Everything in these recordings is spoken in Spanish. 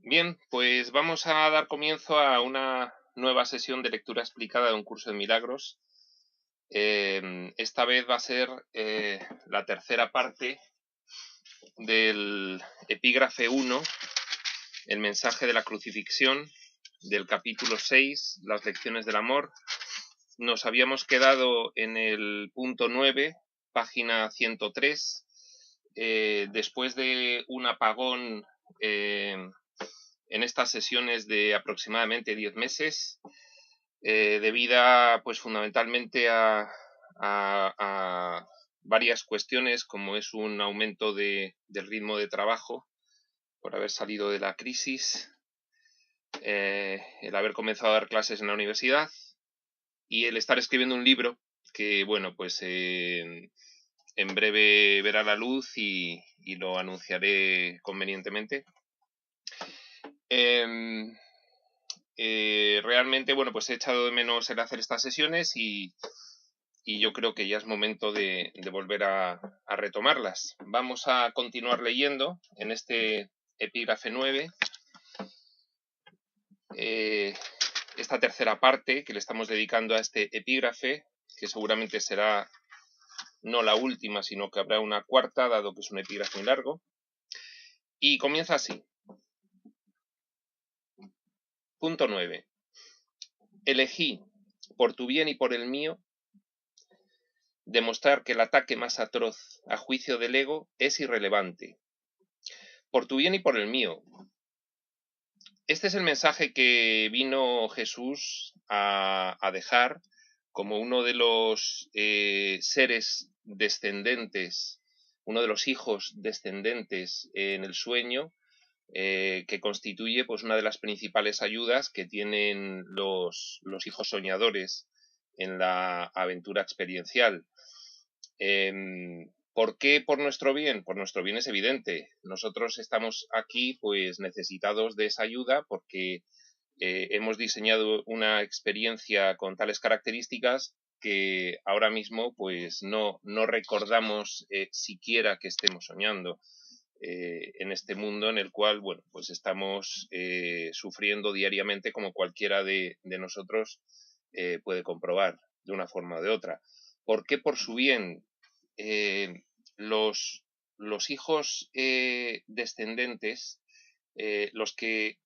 Bien, pues vamos a dar comienzo a una nueva sesión de lectura explicada de un curso de milagros. Esta vez va a ser la tercera parte del epígrafe 1, el mensaje de la crucifixión, del capítulo 6, las lecciones del amor. Nos habíamos quedado en el punto 9, página 103, después de un apagón en estas sesiones de aproximadamente 10 meses, debida pues fundamentalmente a varias cuestiones, como es un aumento del ritmo de trabajo por haber salido de la crisis, el haber comenzado a dar clases en la universidad y el estar escribiendo un libro que, bueno, pues en breve verá la luz y lo anunciaré convenientemente. Realmente, bueno, pues he echado de menos el hacer estas sesiones y yo creo que ya es momento de volver a retomarlas. Vamos a continuar leyendo en este epígrafe 9, esta tercera parte que le estamos dedicando a este epígrafe, que seguramente será no la última, sino que habrá una cuarta, dado que es un epígrafe muy largo. Y comienza así. Punto 9. Elegí, por tu bien y por el mío, demostrar que el ataque más atroz a juicio del ego es irrelevante. Por tu bien y por el mío. Este es el mensaje que vino Jesús a dejar como uno de los seres descendentes, uno de los hijos descendentes en el sueño, que constituye pues una de las principales ayudas que tienen los hijos soñadores en la aventura experiencial. ¿Por qué por nuestro bien? Por nuestro bien es evidente. Nosotros estamos aquí pues necesitados de esa ayuda porque hemos diseñado una experiencia con tales características que ahora mismo pues no recordamos siquiera que estemos soñando en este mundo en el cual, bueno, pues estamos sufriendo diariamente como cualquiera de nosotros puede comprobar de una forma o de otra. ¿Por qué por su bien? Los hijos descendentes, los que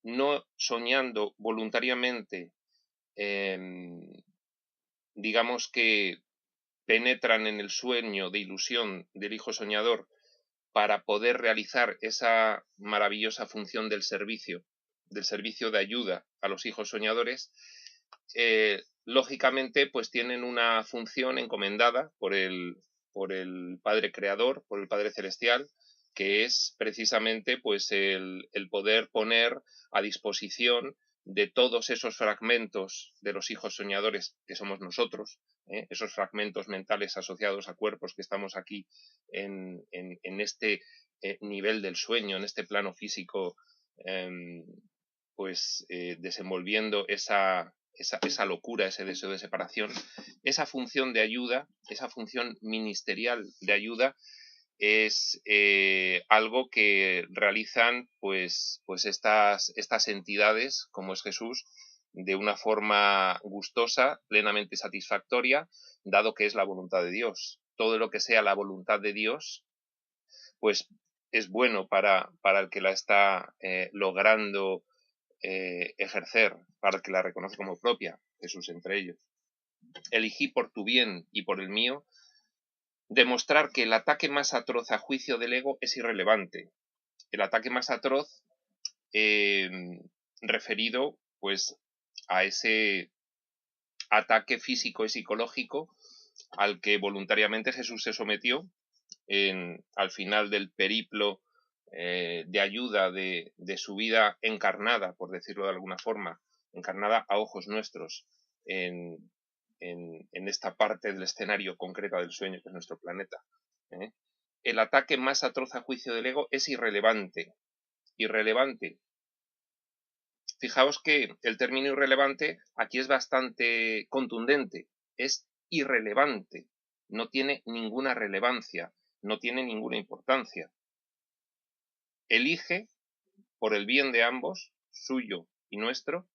no soñando voluntariamente, digamos que penetran en el sueño de ilusión del hijo soñador para poder realizar esa maravillosa función del servicio de ayuda a los hijos soñadores, lógicamente pues tienen una función encomendada por el Padre Creador, por el Padre Celestial, que es precisamente pues el poder poner a disposición de todos esos fragmentos de los hijos soñadores que somos nosotros, esos fragmentos mentales asociados a cuerpos que estamos aquí en este nivel del sueño, en este plano físico, pues desenvolviendo esa locura, ese deseo de separación, esa función de ayuda, esa función ministerial de ayuda, es algo que realizan pues estas entidades, como es Jesús, de una forma gustosa, plenamente satisfactoria, dado que es la voluntad de Dios. Todo lo que sea la voluntad de Dios, pues es bueno para el que la está logrando ejercer, para el que la reconoce como propia, Jesús entre ellos. Elegí por tu bien y por el mío demostrar que el ataque más atroz a juicio del ego es irrelevante. El ataque más atroz referido pues a ese ataque físico y psicológico al que voluntariamente Jesús se sometió al final del periplo de ayuda de su vida encarnada, por decirlo de alguna forma, encarnada a ojos nuestros en esta parte del escenario concreta del sueño que es nuestro planeta. El ataque más atroz a juicio del ego es irrelevante. Irrelevante. Fijaos que el término irrelevante aquí es bastante contundente. Es irrelevante. No tiene ninguna relevancia. No tiene ninguna importancia. Elige por el bien de ambos, suyo y nuestro,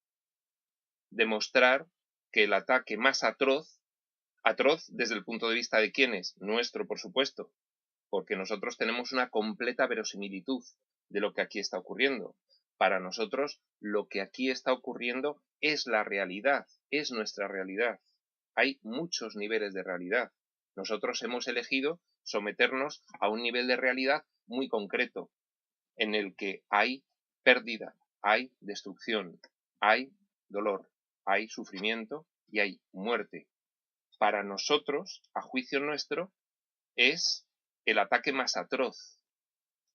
demostrar que el ataque más atroz desde el punto de vista de quién es, nuestro por supuesto, porque nosotros tenemos una completa verosimilitud de lo que aquí está ocurriendo. Para nosotros lo que aquí está ocurriendo es la realidad, es nuestra realidad. Hay muchos niveles de realidad. Nosotros hemos elegido someternos a un nivel de realidad muy concreto, en el que hay pérdida, hay destrucción, hay dolor, hay sufrimiento y hay muerte. Para nosotros, a juicio nuestro, es el ataque más atroz.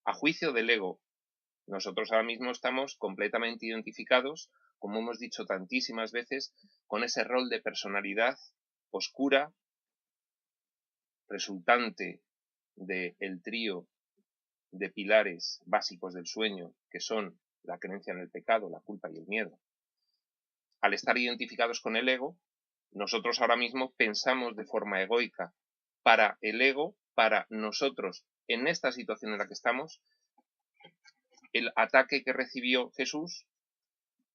A juicio del ego, nosotros ahora mismo estamos completamente identificados, como hemos dicho tantísimas veces, con ese rol de personalidad oscura, resultante del trío de pilares básicos del sueño, que son la creencia en el pecado, la culpa y el miedo. Al estar identificados con el ego, nosotros ahora mismo pensamos de forma egoica. Para el ego, para nosotros, en esta situación en la que estamos, el ataque que recibió Jesús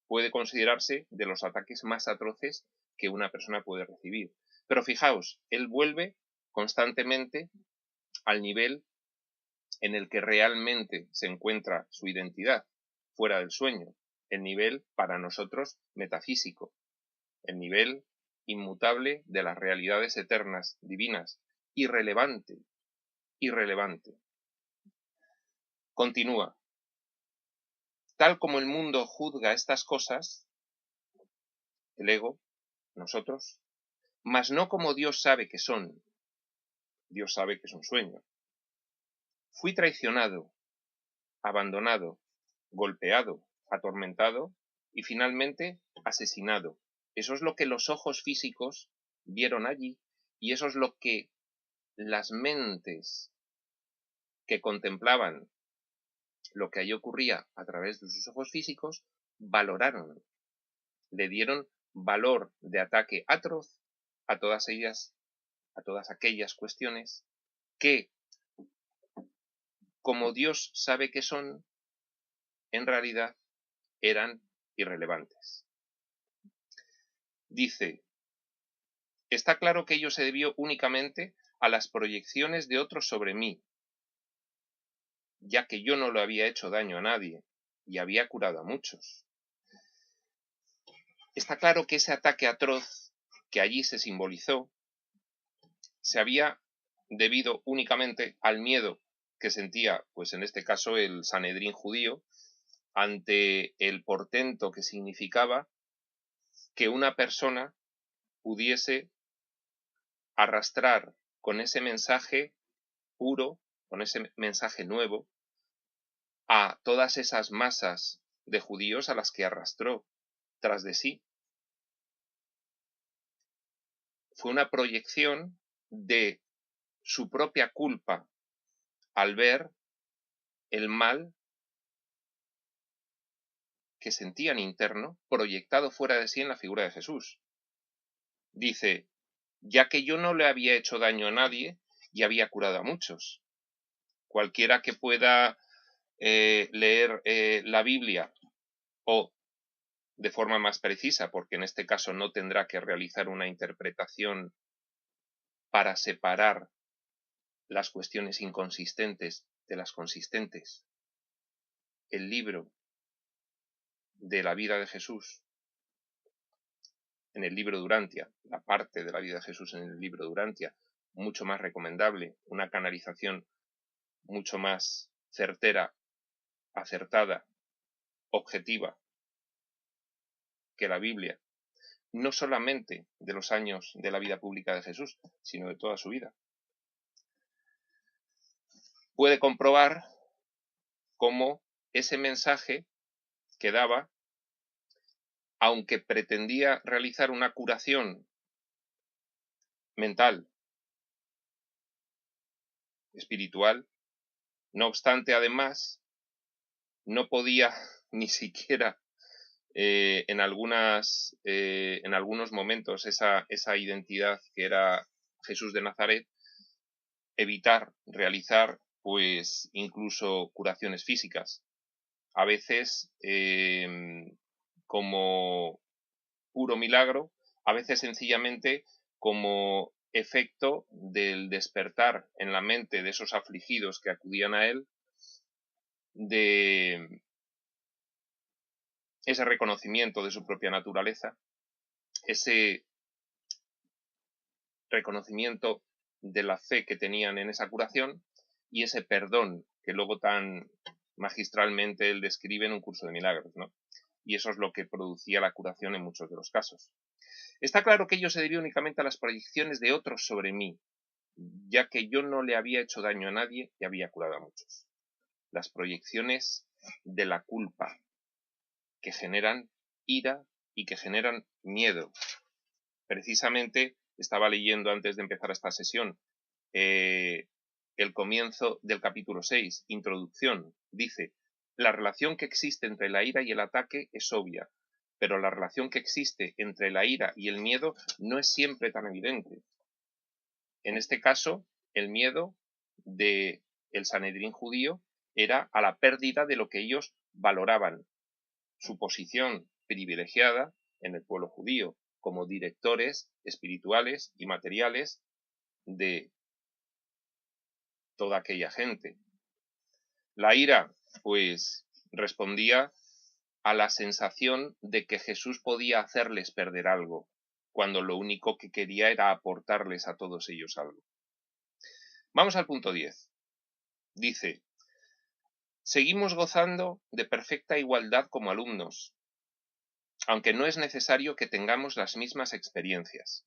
puede considerarse de los ataques más atroces que una persona puede recibir. Pero fijaos, él vuelve constantemente al nivel en el que realmente se encuentra su identidad, fuera del sueño, el nivel para nosotros metafísico, el nivel inmutable de las realidades eternas, divinas, irrelevante. Continúa. Tal como el mundo juzga estas cosas, el ego, nosotros, mas no como Dios sabe que son. Dios sabe que es un sueño. Fui traicionado, abandonado, golpeado, atormentado y finalmente asesinado. Eso es lo que los ojos físicos vieron allí y eso es lo que las mentes que contemplaban lo que allí ocurría a través de sus ojos físicos valoraron, le dieron valor de ataque atroz a todas aquellas cuestiones que, como Dios sabe que son, en realidad eran irrelevantes. Dice, está claro que ello se debió únicamente a las proyecciones de otros sobre mí, ya que yo no le había hecho daño a nadie y había curado a muchos. Está claro que ese ataque atroz que allí se simbolizó se había debido únicamente al miedo que sentía, pues en este caso el Sanedrín judío, ante el portento que significaba que una persona pudiese arrastrar con ese mensaje puro, con ese mensaje nuevo, a todas esas masas de judíos a las que arrastró tras de sí. Fue una proyección de su propia culpa al ver el mal que sentían interno proyectado fuera de sí en la figura de Jesús. Dice, ya que yo no le había hecho daño a nadie y había curado a muchos. Cualquiera que pueda leer la Biblia o de forma más precisa, porque en este caso no tendrá que realizar una interpretación para separar las cuestiones inconsistentes de las consistentes. El libro de la vida de Jesús en el libro Durantia, la parte de la vida de Jesús en el libro Durantia, mucho más recomendable, una canalización mucho más certera, acertada, objetiva que la Biblia, no solamente de los años de la vida pública de Jesús, sino de toda su vida. Puede comprobar cómo ese mensaje que daba, aunque pretendía realizar una curación mental, espiritual, no obstante, además, no podía ni siquiera en algunos momentos esa identidad que era Jesús de Nazaret, evitar realizar pues incluso curaciones físicas. a veces como puro milagro, a veces sencillamente como efecto del despertar en la mente de esos afligidos que acudían a él, de ese reconocimiento de su propia naturaleza, ese reconocimiento de la fe que tenían en esa curación y ese perdón que luego tan magistralmente él describe en un curso de milagros, ¿no? Y eso es lo que producía la curación en muchos de los casos. Está claro que ello se debió únicamente a las proyecciones de otros sobre mí, ya que yo no le había hecho daño a nadie y había curado a muchos. Las proyecciones de la culpa, que generan ira y que generan miedo. Precisamente estaba leyendo antes de empezar esta sesión el comienzo del capítulo 6, introducción. Dice, la relación que existe entre la ira y el ataque es obvia, pero la relación que existe entre la ira y el miedo no es siempre tan evidente. En este caso, el miedo del Sanedrín judío era a la pérdida de lo que ellos valoraban, su posición privilegiada en el pueblo judío, como directores espirituales y materiales de toda aquella gente. La ira, pues, respondía a la sensación de que Jesús podía hacerles perder algo, cuando lo único que quería era aportarles a todos ellos algo. Vamos al punto 10. Dice, seguimos gozando de perfecta igualdad como alumnos, aunque no es necesario que tengamos las mismas experiencias.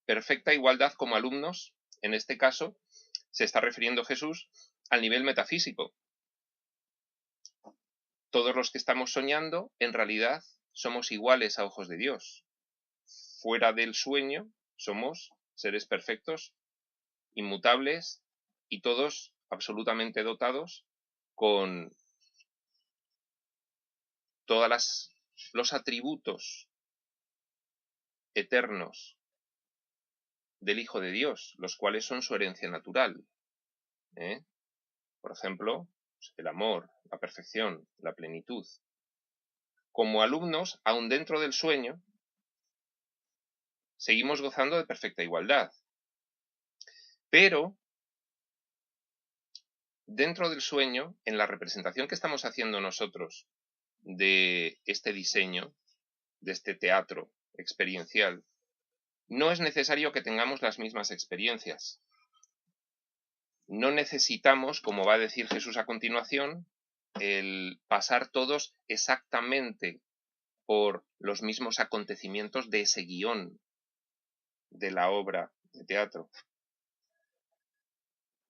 Perfecta igualdad como alumnos, en este caso, se está refiriendo Jesús al nivel metafísico. Todos los que estamos soñando, en realidad, somos iguales a ojos de Dios. Fuera del sueño, somos seres perfectos, inmutables y todos absolutamente dotados con todos los atributos eternos del Hijo de Dios, los cuales son su herencia natural. Por ejemplo, el amor, la perfección, la plenitud. Como alumnos, aún dentro del sueño, seguimos gozando de perfecta igualdad. Pero, dentro del sueño, en la representación que estamos haciendo nosotros de este diseño, de este teatro experiencial, no es necesario que tengamos las mismas experiencias. No necesitamos, como va a decir Jesús a continuación, el pasar todos exactamente por los mismos acontecimientos de ese guión de la obra de teatro.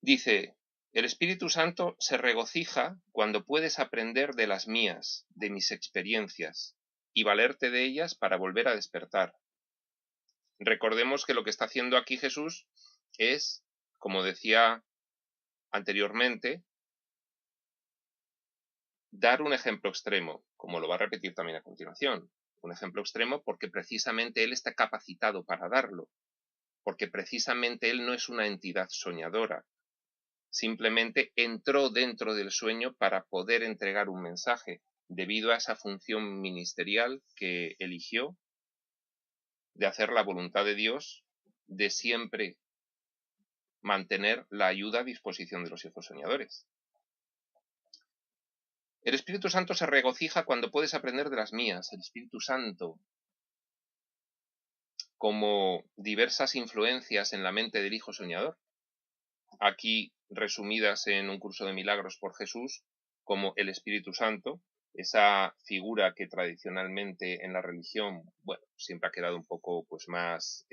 Dice, el Espíritu Santo se regocija cuando puedes aprender de las mías, de mis experiencias, y valerte de ellas para volver a despertar. Recordemos que lo que está haciendo aquí Jesús es, como decía anteriormente, dar un ejemplo extremo, como lo va a repetir también a continuación. Un ejemplo extremo porque precisamente él está capacitado para darlo, porque precisamente él no es una entidad soñadora, simplemente entró dentro del sueño para poder entregar un mensaje, debido a esa función ministerial que eligió de hacer la voluntad de Dios, de siempre mantener la ayuda a disposición de los hijos soñadores. El Espíritu Santo se regocija cuando puedes aprender de las mías. El Espíritu Santo, como diversas influencias en la mente del hijo soñador, aquí resumidas en un curso de milagros por Jesús, como el Espíritu Santo, esa figura que tradicionalmente en la religión, bueno, siempre ha quedado un poco pues más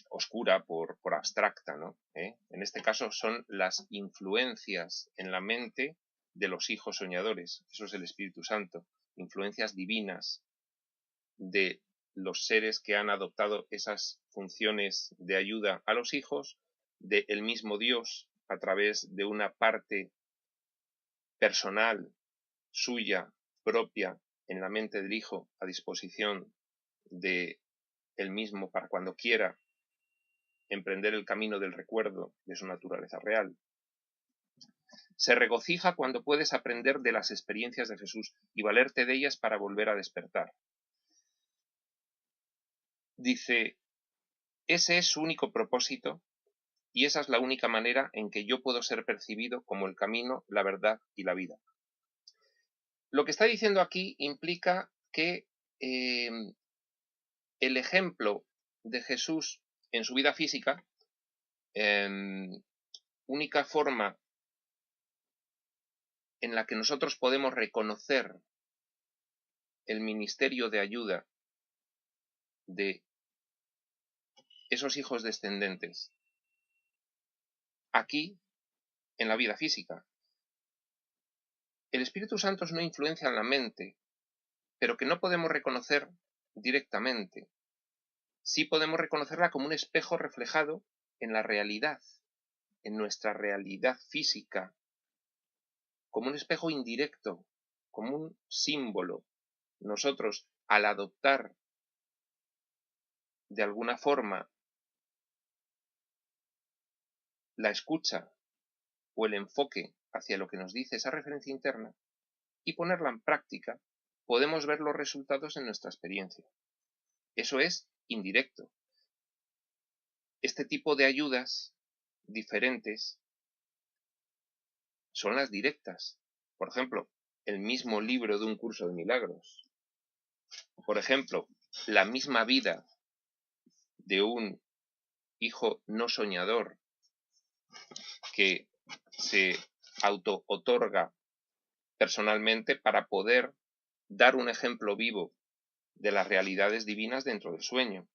oscura por abstracta, ¿no? En este caso son las influencias en la mente de los hijos soñadores, eso es el Espíritu Santo, influencias divinas de los seres que han adoptado esas funciones de ayuda a los hijos, del mismo Dios a través de una parte personal, suya, propia, en la mente del hijo, a disposición de él mismo para cuando quiera emprender el camino del recuerdo de su naturaleza real. Se regocija cuando puedes aprender de las experiencias de Jesús y valerte de ellas para volver a despertar. Dice, ese es su único propósito y esa es la única manera en que yo puedo ser percibido como el camino, la verdad y la vida. Lo que está diciendo aquí implica que el ejemplo de Jesús en su vida física, única forma en la que nosotros podemos reconocer el ministerio de ayuda de esos hijos descendentes aquí en la vida física. El Espíritu Santo es una influencia en la mente, pero que no podemos reconocer directamente. Sí podemos reconocerla como un espejo reflejado en la realidad, en nuestra realidad física, como un espejo indirecto, como un símbolo. Nosotros, al adoptar de alguna forma la escucha o el enfoque hacia lo que nos dice esa referencia interna y ponerla en práctica, podemos ver los resultados en nuestra experiencia. Eso es indirecto. Este tipo de ayudas diferentes son las directas. Por ejemplo, el mismo libro de un curso de milagros. Por ejemplo, la misma vida de un hijo no soñador que se auto-otorga personalmente para poder dar un ejemplo vivo de las realidades divinas dentro del sueño.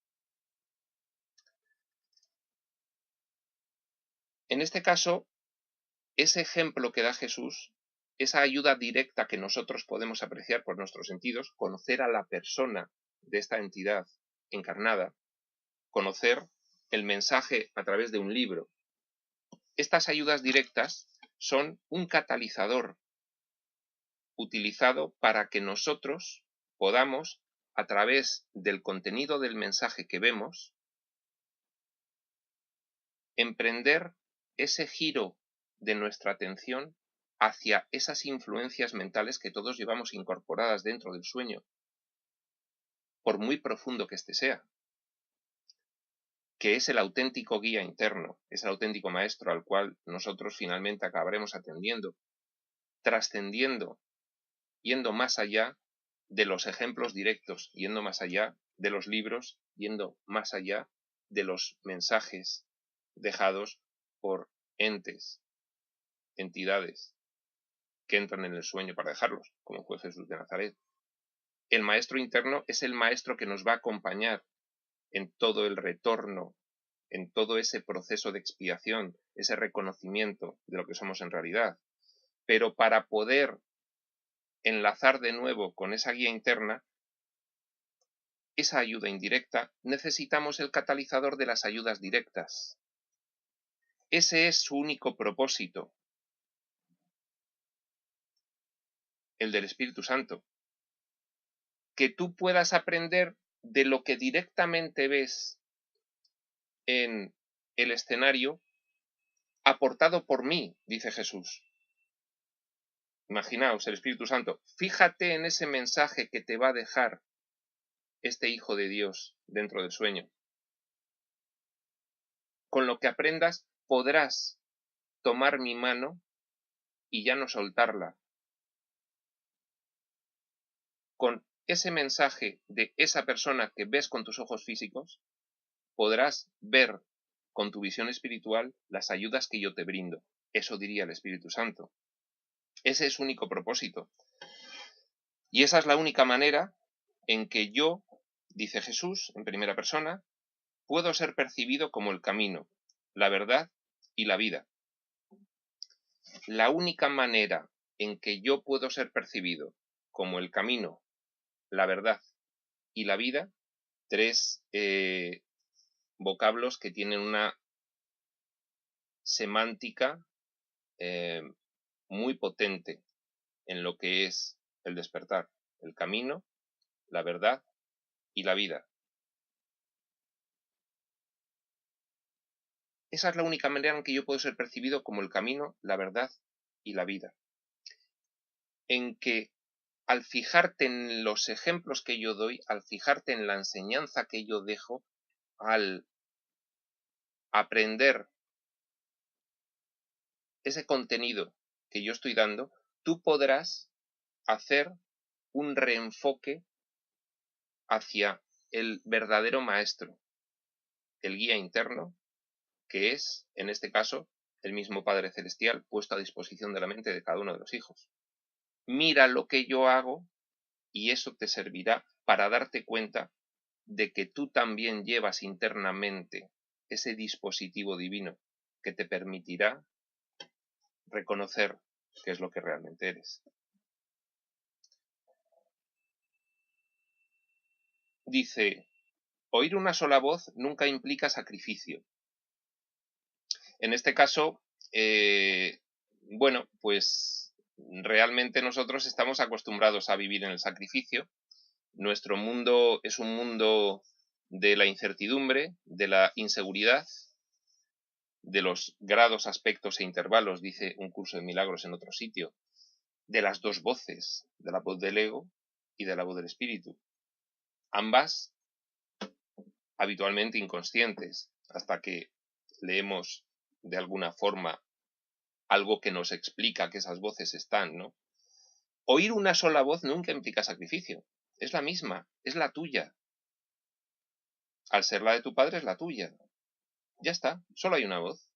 En este caso, ese ejemplo que da Jesús, esa ayuda directa que nosotros podemos apreciar por nuestros sentidos, conocer a la persona de esta entidad encarnada, conocer el mensaje a través de un libro. Estas ayudas directas son un catalizador utilizado para que nosotros podamos, a través del contenido del mensaje que vemos, emprender ese giro de nuestra atención hacia esas influencias mentales que todos llevamos incorporadas dentro del sueño, por muy profundo que éste sea, que es el auténtico guía interno, es el auténtico maestro al cual nosotros finalmente acabaremos atendiendo, trascendiendo, yendo más allá de los ejemplos directos, yendo más allá de los libros, yendo más allá de los mensajes dejados por entes, entidades que entran en el sueño para dejarlos, como fue Jesús de Nazaret. El maestro interno es el maestro que nos va a acompañar en todo el retorno, en todo ese proceso de expiación, ese reconocimiento de lo que somos en realidad. Pero para poder enlazar de nuevo con esa guía interna, esa ayuda indirecta, necesitamos el catalizador de las ayudas directas. Ese es su único propósito, el del Espíritu Santo. Que tú puedas aprender de lo que directamente ves en el escenario, aportado por mí, dice Jesús. Imaginaos, el Espíritu Santo, fíjate en ese mensaje que te va a dejar este Hijo de Dios dentro del sueño. Con lo que aprendas podrás tomar mi mano y ya no soltarla. Con ese mensaje de esa persona que ves con tus ojos físicos, podrás ver con tu visión espiritual las ayudas que yo te brindo. Eso diría el Espíritu Santo. Ese es su único propósito. Y esa es la única manera en que yo, dice Jesús en primera persona, puedo ser percibido como el camino, la verdad y la vida. La única manera en que yo puedo ser percibido como el camino, la verdad y la vida, tres vocablos que tienen una semántica muy potente en lo que es el despertar, el camino, la verdad y la vida. Esa es la única manera en que yo puedo ser percibido como el camino, la verdad y la vida. En que al fijarte en los ejemplos que yo doy, al fijarte en la enseñanza que yo dejo, al aprender ese contenido que yo estoy dando, tú podrás hacer un reenfoque hacia el verdadero maestro, el guía interno, que es, en este caso, el mismo Padre Celestial puesto a disposición de la mente de cada uno de los hijos. Mira lo que yo hago y eso te servirá para darte cuenta de que tú también llevas internamente ese dispositivo divino que te permitirá reconocer qué es lo que realmente eres. Dice, oír una sola voz nunca implica sacrificio. En este caso, bueno, pues realmente nosotros estamos acostumbrados a vivir en el sacrificio. Nuestro mundo es un mundo de la incertidumbre, de la inseguridad, de los grados, aspectos e intervalos, dice Un curso de milagros en otro sitio, de las dos voces, de la voz del ego y de la voz del espíritu. Ambas habitualmente inconscientes, hasta que leemos de alguna forma algo que nos explica que esas voces están, ¿no? Oír una sola voz nunca implica sacrificio. Es la misma, es la tuya. Al ser la de tu padre es la tuya. Ya está, solo hay una voz.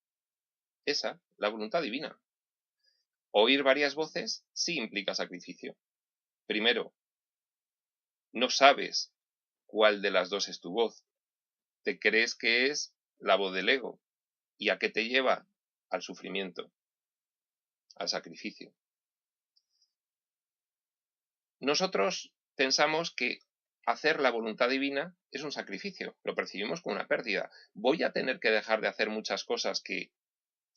Esa, la voluntad divina. Oír varias voces sí implica sacrificio. Primero, no sabes cuál de las dos es tu voz. Te crees que es la voz del ego. ¿Y a qué te lleva? Al sufrimiento, al sacrificio. Nosotros pensamos que hacer la voluntad divina es un sacrificio, lo percibimos como una pérdida. Voy a tener que dejar de hacer muchas cosas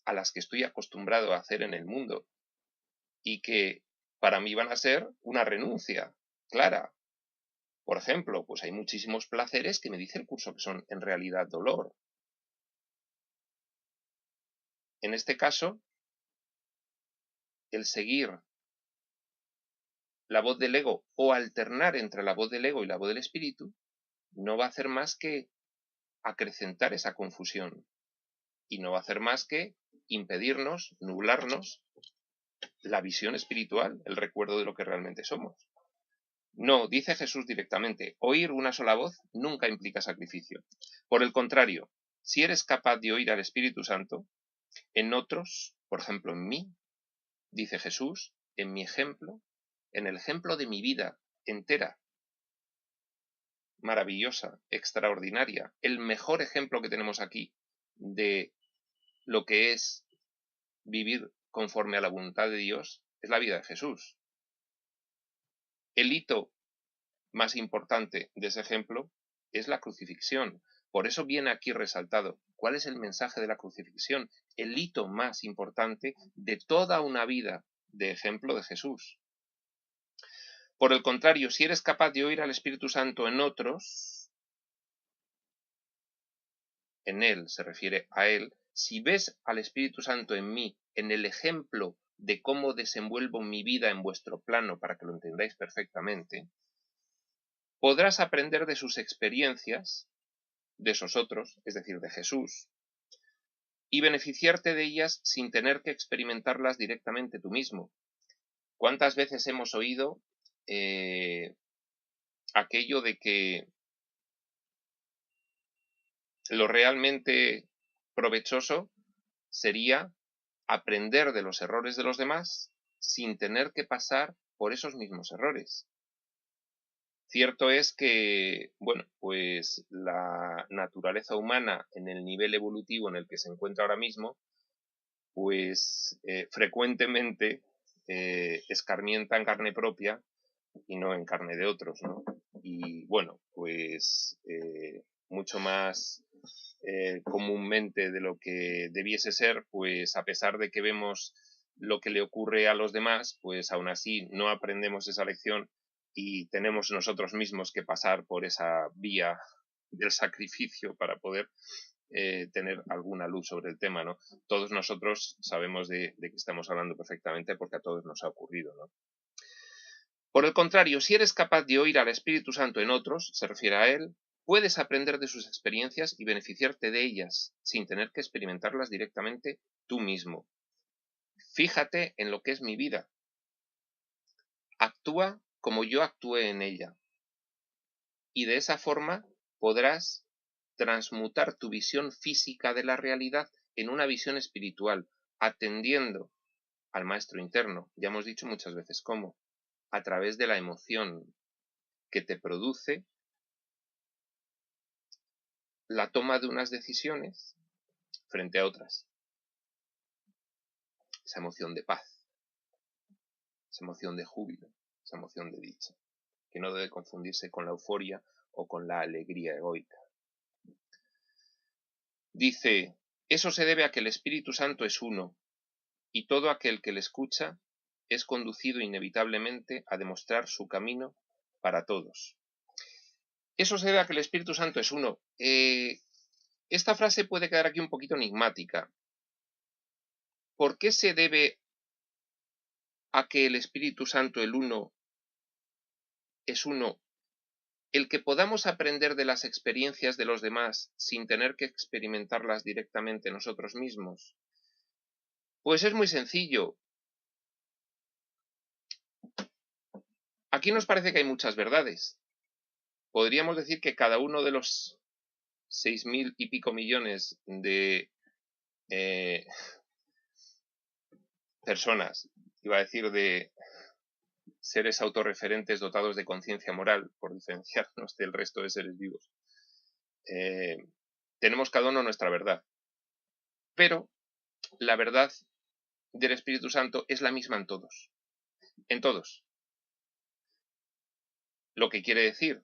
a las que estoy acostumbrado a hacer en el mundo y que para mí van a ser una renuncia clara. Por ejemplo, pues hay muchísimos placeres que me dice el curso que son en realidad dolor. En este caso, el seguir la voz del ego o alternar entre la voz del ego y la voz del espíritu no va a hacer más que acrecentar esa confusión y no va a hacer más que impedirnos, nublarnos la visión espiritual, el recuerdo de lo que realmente somos. No, dice Jesús directamente, oír una sola voz nunca implica sacrificio. Por el contrario, si eres capaz de oír al Espíritu Santo, en otros, por ejemplo en mí, dice Jesús, en mi ejemplo, en el ejemplo de mi vida entera, maravillosa, extraordinaria, el mejor ejemplo que tenemos aquí de lo que es vivir conforme a la voluntad de Dios, es la vida de Jesús. El hito más importante de ese ejemplo es la crucifixión. Por eso viene aquí resaltado. ¿Cuál es el mensaje de la crucifixión? El hito más importante de toda una vida de ejemplo de Jesús. Por el contrario, si eres capaz de oír al Espíritu Santo en otros, en Él, se refiere a Él, si ves al Espíritu Santo en mí, en el ejemplo de cómo desenvuelvo mi vida en vuestro plano, para que lo entendáis perfectamente, podrás aprender de sus experiencias, de esos otros, es decir, de Jesús, y beneficiarte de ellas sin tener que experimentarlas directamente tú mismo. ¿Cuántas veces hemos oído aquello de que lo realmente provechoso sería aprender de los errores de los demás sin tener que pasar por esos mismos errores? Cierto es que, bueno, pues la naturaleza humana en el nivel evolutivo en el que se encuentra ahora mismo, pues frecuentemente escarmienta en carne propia y no en carne de otros, ¿no? Y bueno, pues mucho más comúnmente de lo que debiese ser, pues a pesar de que vemos lo que le ocurre a los demás, pues aún así no aprendemos esa lección y tenemos nosotros mismos que pasar por esa vía del sacrificio para poder tener alguna luz sobre el tema, ¿no? Todos nosotros sabemos de qué estamos hablando perfectamente porque a todos nos ha ocurrido, ¿no? Por el contrario, si eres capaz de oír al Espíritu Santo en otros, se refiere a Él, puedes aprender de sus experiencias y beneficiarte de ellas, sin tener que experimentarlas directamente tú mismo. Fíjate en lo que es mi vida. Actúa como yo actué en ella. Y de esa forma podrás transmutar tu visión física de la realidad en una visión espiritual, atendiendo al maestro interno. Ya hemos dicho muchas veces cómo. A través de la emoción que te produce la toma de unas decisiones frente a otras. Esa emoción de paz, esa emoción de júbilo, esa emoción de dicha, que no debe confundirse con la euforia o con la alegría egoica. Dice, eso se debe a que el Espíritu Santo es uno, y todo aquel que le escucha es conducido inevitablemente a demostrar su camino para todos. Eso se debe a que el Espíritu Santo es uno. Esta frase puede quedar aquí un poquito enigmática. ¿Por qué se debe a que el Espíritu Santo, el uno, es uno? El que podamos aprender de las experiencias de los demás sin tener que experimentarlas directamente nosotros mismos. Pues es muy sencillo. Aquí nos parece que hay muchas verdades. Podríamos decir que cada uno de los 6.000 y pico millones de personas, iba a decir de seres autorreferentes dotados de conciencia moral, por diferenciarnos del resto de seres vivos, tenemos cada uno nuestra verdad. Pero la verdad del Espíritu Santo es la misma en todos. En todos. Lo que quiere decir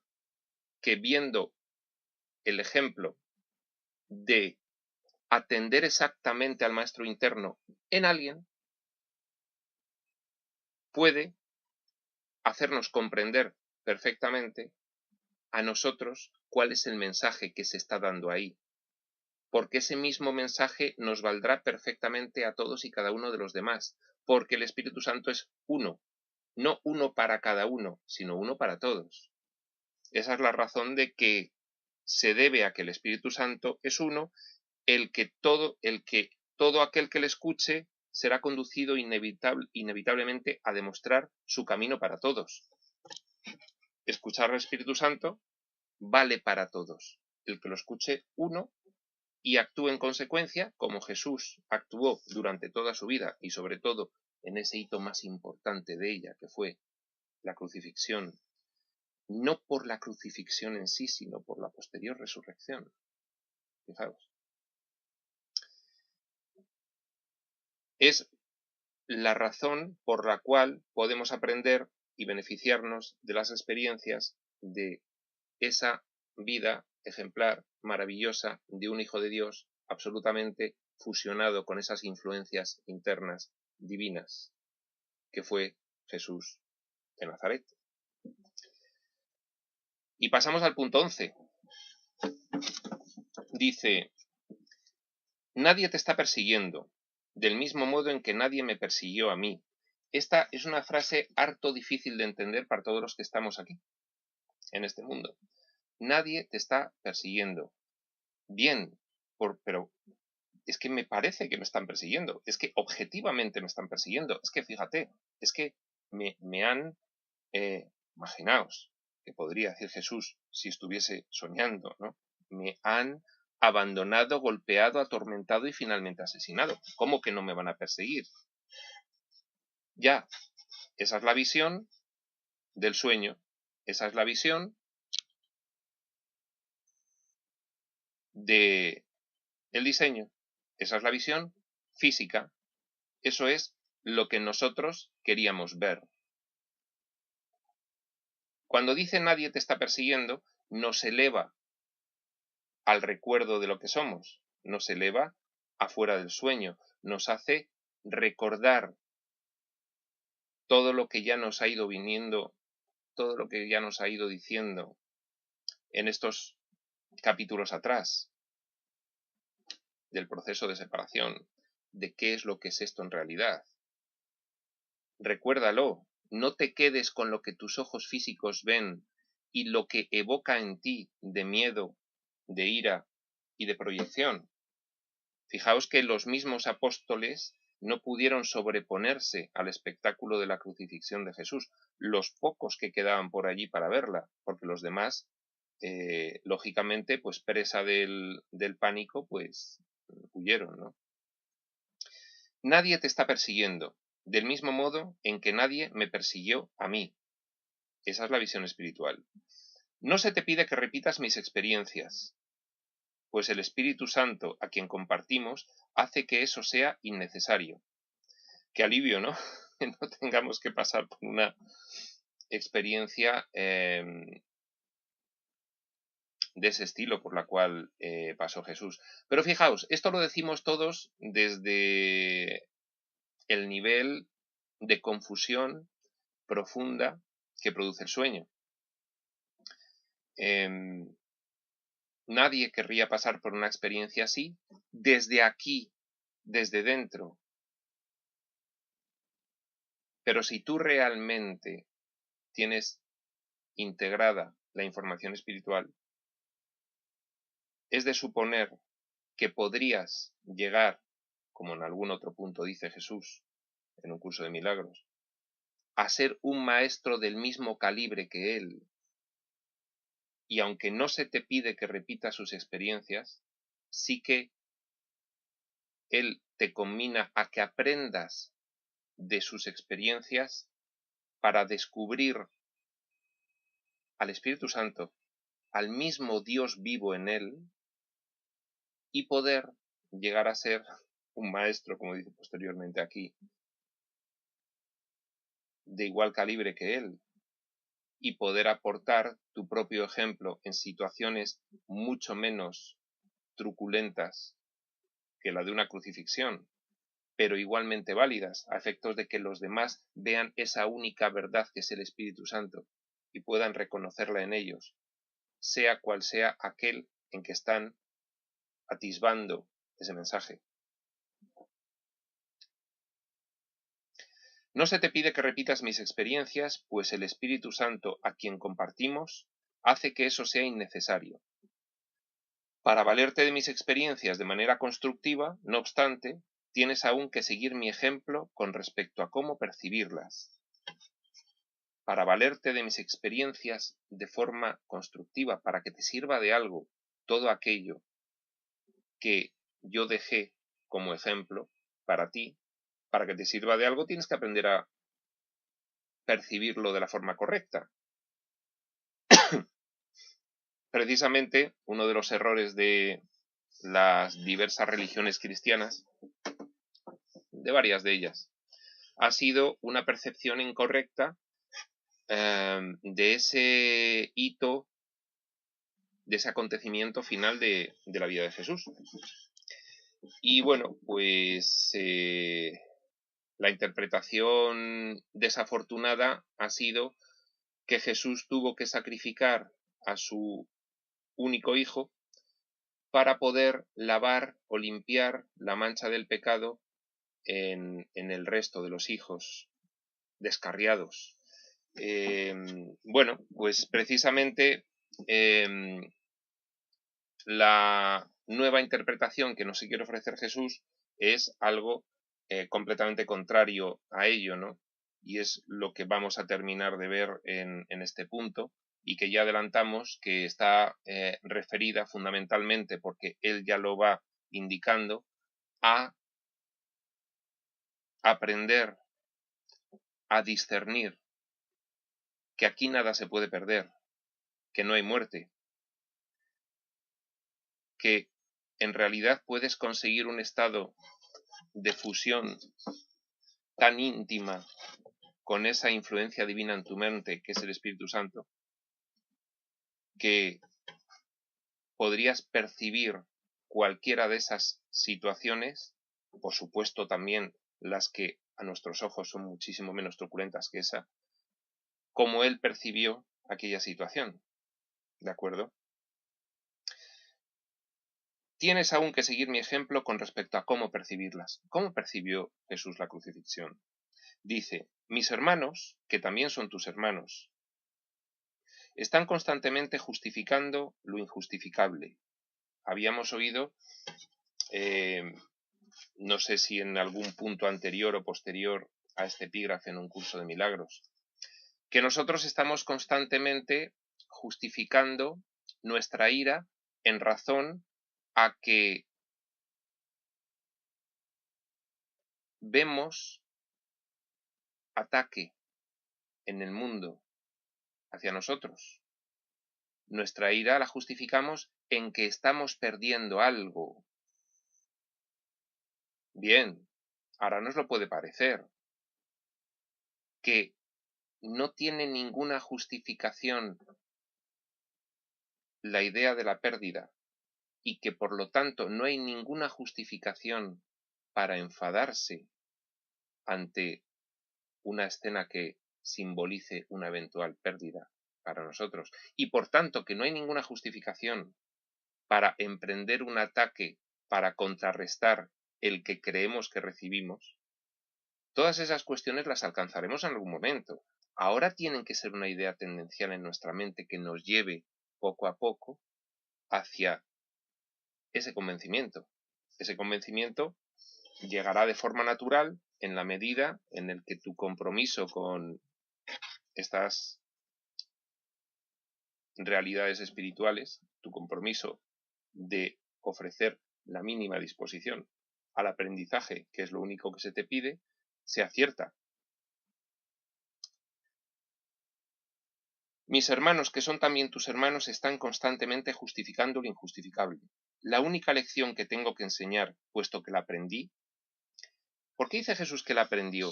que viendo el ejemplo de atender exactamente al maestro interno en alguien, puede hacernos comprender perfectamente a nosotros cuál es el mensaje que se está dando ahí. Porque ese mismo mensaje nos valdrá perfectamente a todos y cada uno de los demás. Porque el Espíritu Santo es uno. No uno para cada uno, sino uno para todos. Esa es la razón de que se debe a que el Espíritu Santo es uno, el que todo aquel que le escuche será conducido inevitablemente a demostrar su camino para todos. Escuchar al Espíritu Santo vale para todos. El que lo escuche uno y actúe en consecuencia, como Jesús actuó durante toda su vida y sobre todo en ese hito más importante de ella, que fue la crucifixión, no por la crucifixión en sí, sino por la posterior resurrección. Fijaos. Es la razón por la cual podemos aprender y beneficiarnos de las experiencias de esa vida ejemplar, maravillosa, de un Hijo de Dios absolutamente fusionado con esas influencias internas divinas, que fue Jesús de Nazaret. Y pasamos al punto 11. Dice, nadie te está persiguiendo, del mismo modo en que nadie me persiguió a mí. Esta es una frase harto difícil de entender para todos los que estamos aquí, en este mundo. Nadie te está persiguiendo. Bien, pero es que me parece que me están persiguiendo. Es que objetivamente me están persiguiendo. Es que fíjate, es que me han, imaginaos, que podría decir Jesús si estuviese soñando, ¿no? Me han abandonado, golpeado, atormentado y finalmente asesinado. ¿Cómo que no me van a perseguir? Ya, esa es la visión del sueño. Esa es la visión del diseño. Esa es la visión física. Eso es lo que nosotros queríamos ver. Cuando dice nadie te está persiguiendo, nos eleva al recuerdo de lo que somos, nos eleva afuera del sueño, nos hace recordar todo lo que ya nos ha ido viniendo, todo lo que ya nos ha ido diciendo en estos capítulos atrás. del proceso de separación, de qué es lo que es esto en realidad. Recuérdalo, no te quedes con lo que tus ojos físicos ven y lo que evoca en ti de miedo, de ira y de proyección. Fijaos que los mismos apóstoles no pudieron sobreponerse al espectáculo de la crucifixión de Jesús, los pocos que quedaban por allí para verla, porque los demás, lógicamente, pues presa del pánico, pues huyeron, ¿no? Nadie te está persiguiendo, del mismo modo en que nadie me persiguió a mí. Esa es la visión espiritual. No se te pide que repitas mis experiencias, pues el Espíritu Santo, a quien compartimos, hace que eso sea innecesario. Qué alivio, ¿no? Que no tengamos que pasar por una experiencia de ese estilo por la cual pasó Jesús. Pero fijaos, esto lo decimos todos desde el nivel de confusión profunda que produce el sueño. Nadie querría pasar por una experiencia así desde aquí, desde dentro. Pero si tú realmente tienes integrada la información espiritual, es de suponer que podrías llegar, como en algún otro punto dice Jesús en un curso de milagros, a ser un maestro del mismo calibre que él. Y aunque no se te pide que repitas sus experiencias, sí que él te conmina a que aprendas de sus experiencias para descubrir al Espíritu Santo, al mismo Dios vivo en él, y poder llegar a ser un maestro, como dice posteriormente aquí, de igual calibre que él, y poder aportar tu propio ejemplo en situaciones mucho menos truculentas que la de una crucifixión, pero igualmente válidas, a efectos de que los demás vean esa única verdad que es el Espíritu Santo y puedan reconocerla en ellos, sea cual sea aquel en que están atisbando ese mensaje. No se te pide que repitas mis experiencias, pues el Espíritu Santo, a quien compartimos, hace que eso sea innecesario. Para valerte de mis experiencias de manera constructiva, no obstante, tienes aún que seguir mi ejemplo con respecto a cómo percibirlas. Para valerte de mis experiencias de forma constructiva, para que te sirva de algo todo aquello que yo dejé como ejemplo para ti, para que te sirva de algo tienes que aprender a percibirlo de la forma correcta. Precisamente uno de los errores de las diversas religiones cristianas, de varias de ellas, ha sido una percepción incorrecta de ese hito, de ese acontecimiento final de la vida de Jesús. Y bueno, pues la interpretación desafortunada ha sido que Jesús tuvo que sacrificar a su único hijo para poder lavar o limpiar la mancha del pecado en el resto de los hijos descarriados. Bueno, pues precisamente la nueva interpretación que nos quiere ofrecer Jesús es algo completamente contrario a ello, ¿no? Y es lo que vamos a terminar de ver en este punto, y que ya adelantamos que está referida fundamentalmente, porque él ya lo va indicando, a aprender a discernir que aquí nada se puede perder, que no hay muerte, que en realidad puedes conseguir un estado de fusión tan íntima con esa influencia divina en tu mente, que es el Espíritu Santo, que podrías percibir cualquiera de esas situaciones, por supuesto también las que a nuestros ojos son muchísimo menos truculentas que esa, como él percibió aquella situación. ¿De acuerdo? tienes aún que seguir mi ejemplo con respecto a cómo percibirlas. ¿Cómo percibió Jesús la crucifixión? Dice, mis hermanos, que también son tus hermanos, están constantemente justificando lo injustificable. Habíamos oído, no sé si en algún punto anterior o posterior a este epígrafe en un curso de milagros, que nosotros estamos constantemente justificando nuestra ira en razón a que vemos ataque en el mundo hacia nosotros. Nuestra ira la justificamos en que estamos perdiendo algo. Bien, ahora nos lo puede parecer que no tiene ninguna justificación la idea de la pérdida y que por lo tanto no hay ninguna justificación para enfadarse ante una escena que simbolice una eventual pérdida para nosotros y por tanto que no hay ninguna justificación para emprender un ataque para contrarrestar el que creemos que recibimos, todas esas cuestiones las alcanzaremos en algún momento. Ahora tienen que ser una idea tendencial en nuestra mente que nos lleve poco a poco hacia ese convencimiento. Ese convencimiento llegará de forma natural en la medida en el que tu compromiso con estas realidades espirituales, tu compromiso de ofrecer la mínima disposición al aprendizaje, que es lo único que se te pide, se acierta. Mis hermanos, que son también tus hermanos, están constantemente justificando lo injustificable. La única lección que tengo que enseñar, puesto que la aprendí, ¿por qué dice Jesús que la aprendió?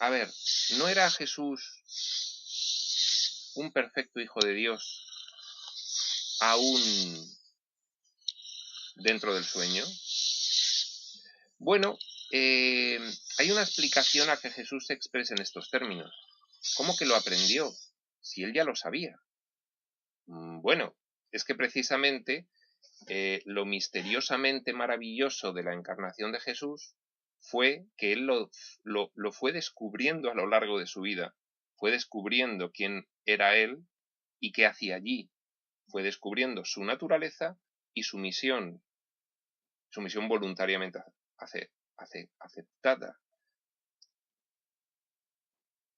A ver, ¿no era Jesús un perfecto hijo de Dios aún dentro del sueño? Bueno, hay una explicación a que Jesús se exprese en estos términos. ¿Cómo que lo aprendió? Si él ya lo sabía. Bueno, es que precisamente lo misteriosamente maravilloso de la encarnación de Jesús fue que él lo fue descubriendo a lo largo de su vida. Fue descubriendo quién era él y qué hacía allí. Fue descubriendo su naturaleza y su misión voluntariamente aceptada.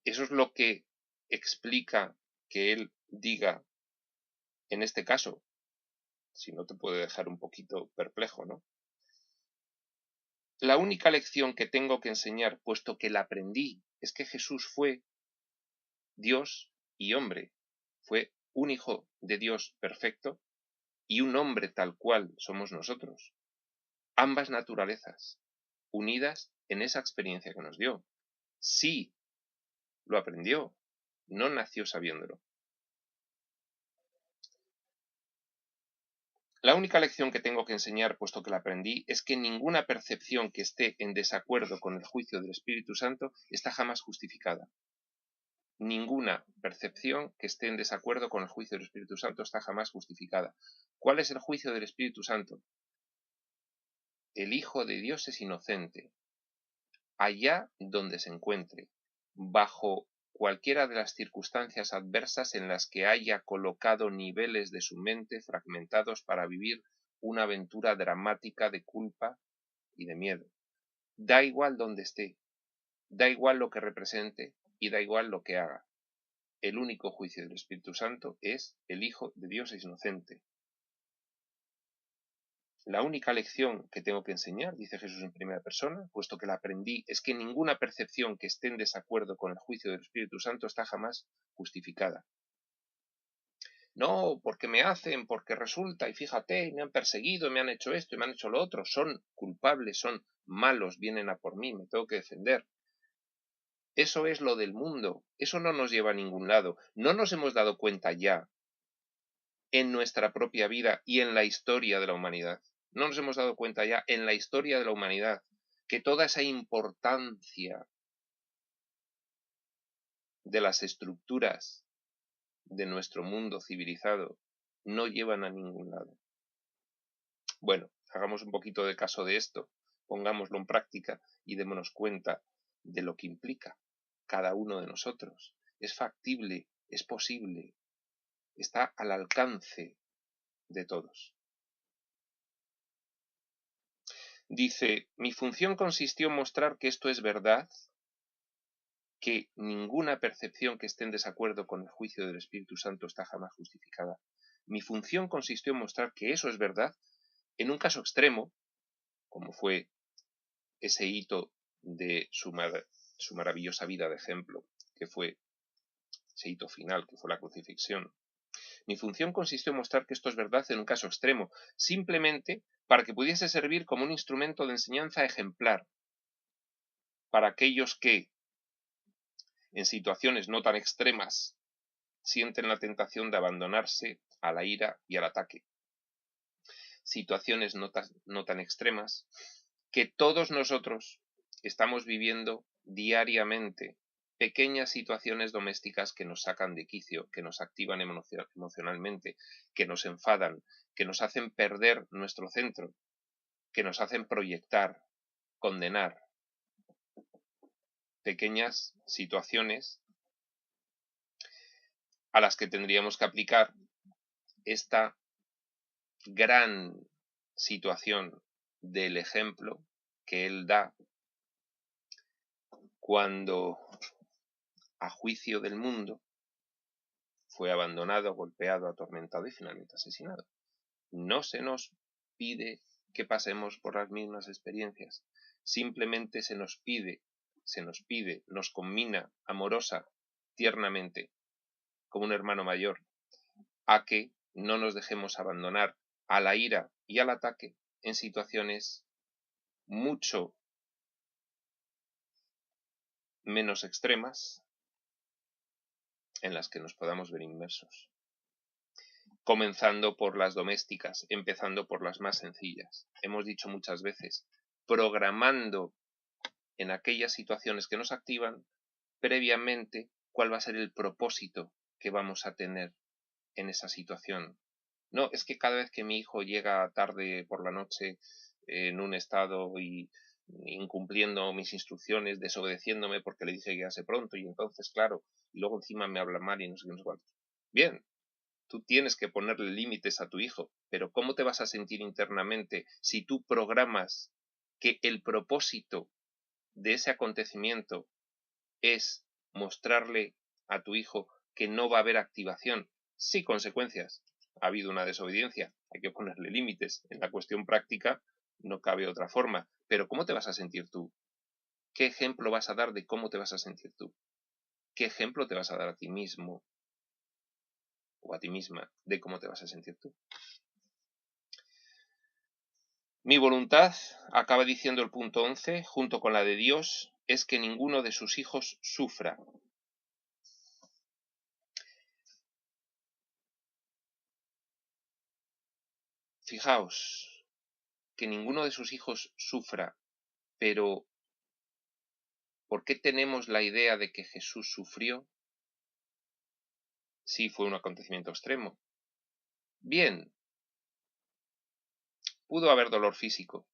Eso es lo que explica que él diga, en este caso, si no te puede dejar un poquito perplejo, ¿no? La única lección que tengo que enseñar, puesto que la aprendí, es que Jesús fue Dios y hombre. Fue un hijo de Dios perfecto y un hombre tal cual somos nosotros. Ambas naturalezas, unidas en esa experiencia que nos dio. Sí, lo aprendió, no nació sabiéndolo. La única lección que tengo que enseñar, puesto que la aprendí, es que ninguna percepción que esté en desacuerdo con el juicio del Espíritu Santo está jamás justificada. Ninguna percepción que esté en desacuerdo con el juicio del Espíritu Santo está jamás justificada. ¿Cuál es el juicio del Espíritu Santo? El Hijo de Dios es inocente, allá donde se encuentre, bajo cualquiera de las circunstancias adversas en las que haya colocado niveles de su mente fragmentados para vivir una aventura dramática de culpa y de miedo. Da igual donde esté, da igual lo que represente y da igual lo que haga. El único juicio del Espíritu Santo es el Hijo de Dios es inocente. La única lección que tengo que enseñar, dice Jesús en primera persona, puesto que la aprendí, es que ninguna percepción que esté en desacuerdo con el juicio del Espíritu Santo está jamás justificada. No, porque me hacen, porque resulta, y fíjate, me han perseguido, me han hecho esto y me han hecho lo otro, son culpables, son malos, vienen a por mí, me tengo que defender. Eso es lo del mundo, eso no nos lleva a ningún lado. No nos hemos dado cuenta ya en nuestra propia vida y en la historia de la humanidad. No nos hemos dado cuenta ya en la historia de la humanidad que toda esa importancia de las estructuras de nuestro mundo civilizado no llevan a ningún lado. Bueno, hagamos un poquito de caso de esto, pongámoslo en práctica y démonos cuenta de lo que implica cada uno de nosotros. Es factible, es posible, está al alcance de todos. Dice, mi función consistió en mostrar que esto es verdad, que ninguna percepción que esté en desacuerdo con el juicio del Espíritu Santo está jamás justificada. Mi función consistió en mostrar que eso es verdad en un caso extremo, como fue ese hito de su maravillosa vida de ejemplo, que fue ese hito final, que fue la crucifixión. Mi función consistió en mostrar que esto es verdad en un caso extremo, simplemente para que pudiese servir como un instrumento de enseñanza ejemplar para aquellos que, en situaciones no tan extremas, sienten la tentación de abandonarse a la ira y al ataque. Situaciones no tan extremas que todos nosotros estamos viviendo diariamente, pequeñas situaciones domésticas que nos sacan de quicio, que nos activan emocionalmente, que nos enfadan, que nos hacen perder nuestro centro, que nos hacen proyectar, condenar. Pequeñas situaciones a las que tendríamos que aplicar esta gran situación del ejemplo que él da cuando, a juicio del mundo, fue abandonado, golpeado, atormentado y finalmente asesinado. No se nos pide que pasemos por las mismas experiencias, simplemente se nos pide, nos conmina amorosa, tiernamente, como un hermano mayor, a que no nos dejemos abandonar a la ira y al ataque en situaciones mucho menos extremas en las que nos podamos ver inmersos. Comenzando por las domésticas, empezando por las más sencillas. Hemos dicho muchas veces, programando en aquellas situaciones que nos activan previamente cuál va a ser el propósito que vamos a tener en esa situación. No, es que cada vez que mi hijo llega tarde por la noche en un estado y incumpliendo mis instrucciones, desobedeciéndome porque le dije que llegase pronto y entonces, claro, y luego encima me habla mal y no sé qué, no sé cuánto. Bien, tú tienes que ponerle límites a tu hijo, pero ¿cómo te vas a sentir internamente si tú programas que el propósito de ese acontecimiento es mostrarle a tu hijo que no va a haber activación? Sí, consecuencias. Ha habido una desobediencia, hay que ponerle límites. En la cuestión práctica no cabe otra forma. Pero ¿cómo te vas a sentir tú? ¿Qué ejemplo vas a dar de cómo te vas a sentir tú? ¿Qué ejemplo te vas a dar a ti mismo o a ti misma de cómo te vas a sentir tú? Mi voluntad, acaba diciendo el punto 11, junto con la de Dios, es que ninguno de sus hijos sufra. Fijaos, que ninguno de sus hijos sufra, pero ¿por qué tenemos la idea de que Jesús sufrió? Sí, fue un acontecimiento extremo. Bien, pudo haber dolor físico.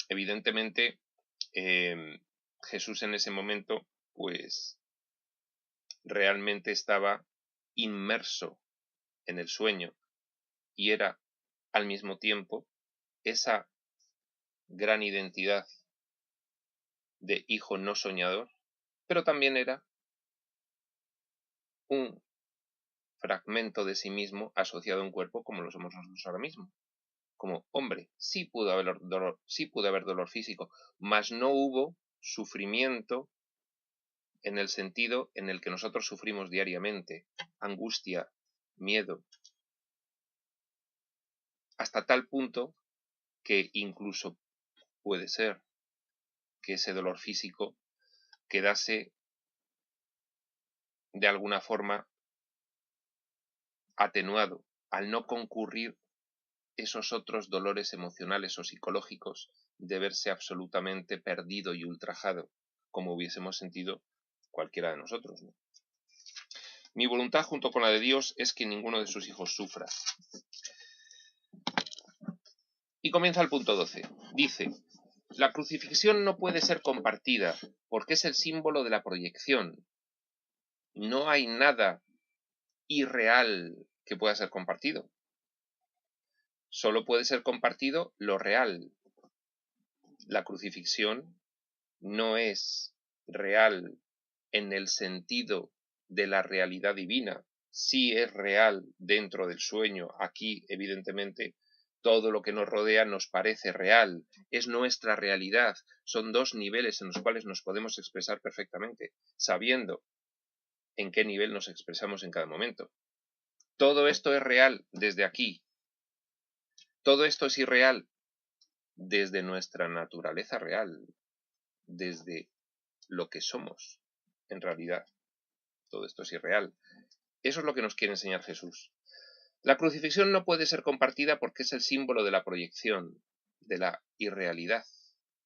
Evidentemente, Jesús en ese momento, pues, realmente estaba inmerso en el sueño y era, al mismo tiempo, esa gran identidad de hijo no soñador, pero también era un fragmento de sí mismo asociado a un cuerpo como lo somos nosotros ahora mismo. Como hombre, sí pudo haber dolor físico, mas no hubo sufrimiento en el sentido en el que nosotros sufrimos diariamente, angustia, miedo, hasta tal punto que incluso puede ser que ese dolor físico quedase de alguna forma atenuado al no concurrir esos otros dolores emocionales o psicológicos de verse absolutamente perdido y ultrajado, como hubiésemos sentido cualquiera de nosotros, ¿no? Mi voluntad junto con la de Dios es que ninguno de sus hijos sufra. Y comienza el punto 12. Dice, la crucifixión no puede ser compartida porque es el símbolo de la proyección. No hay nada irreal que pueda ser compartido. Solo puede ser compartido lo real. La crucifixión no es real en el sentido de la realidad divina. Sí es real dentro del sueño. Aquí, evidentemente, todo lo que nos rodea nos parece real. Es nuestra realidad. Son dos niveles en los cuales nos podemos expresar perfectamente, sabiendo en qué nivel nos expresamos en cada momento. Todo esto es real desde aquí. Todo esto es irreal desde nuestra naturaleza real, desde lo que somos en realidad. Todo esto es irreal. Eso es lo que nos quiere enseñar Jesús. La crucifixión no puede ser compartida porque es el símbolo de la proyección, de la irrealidad,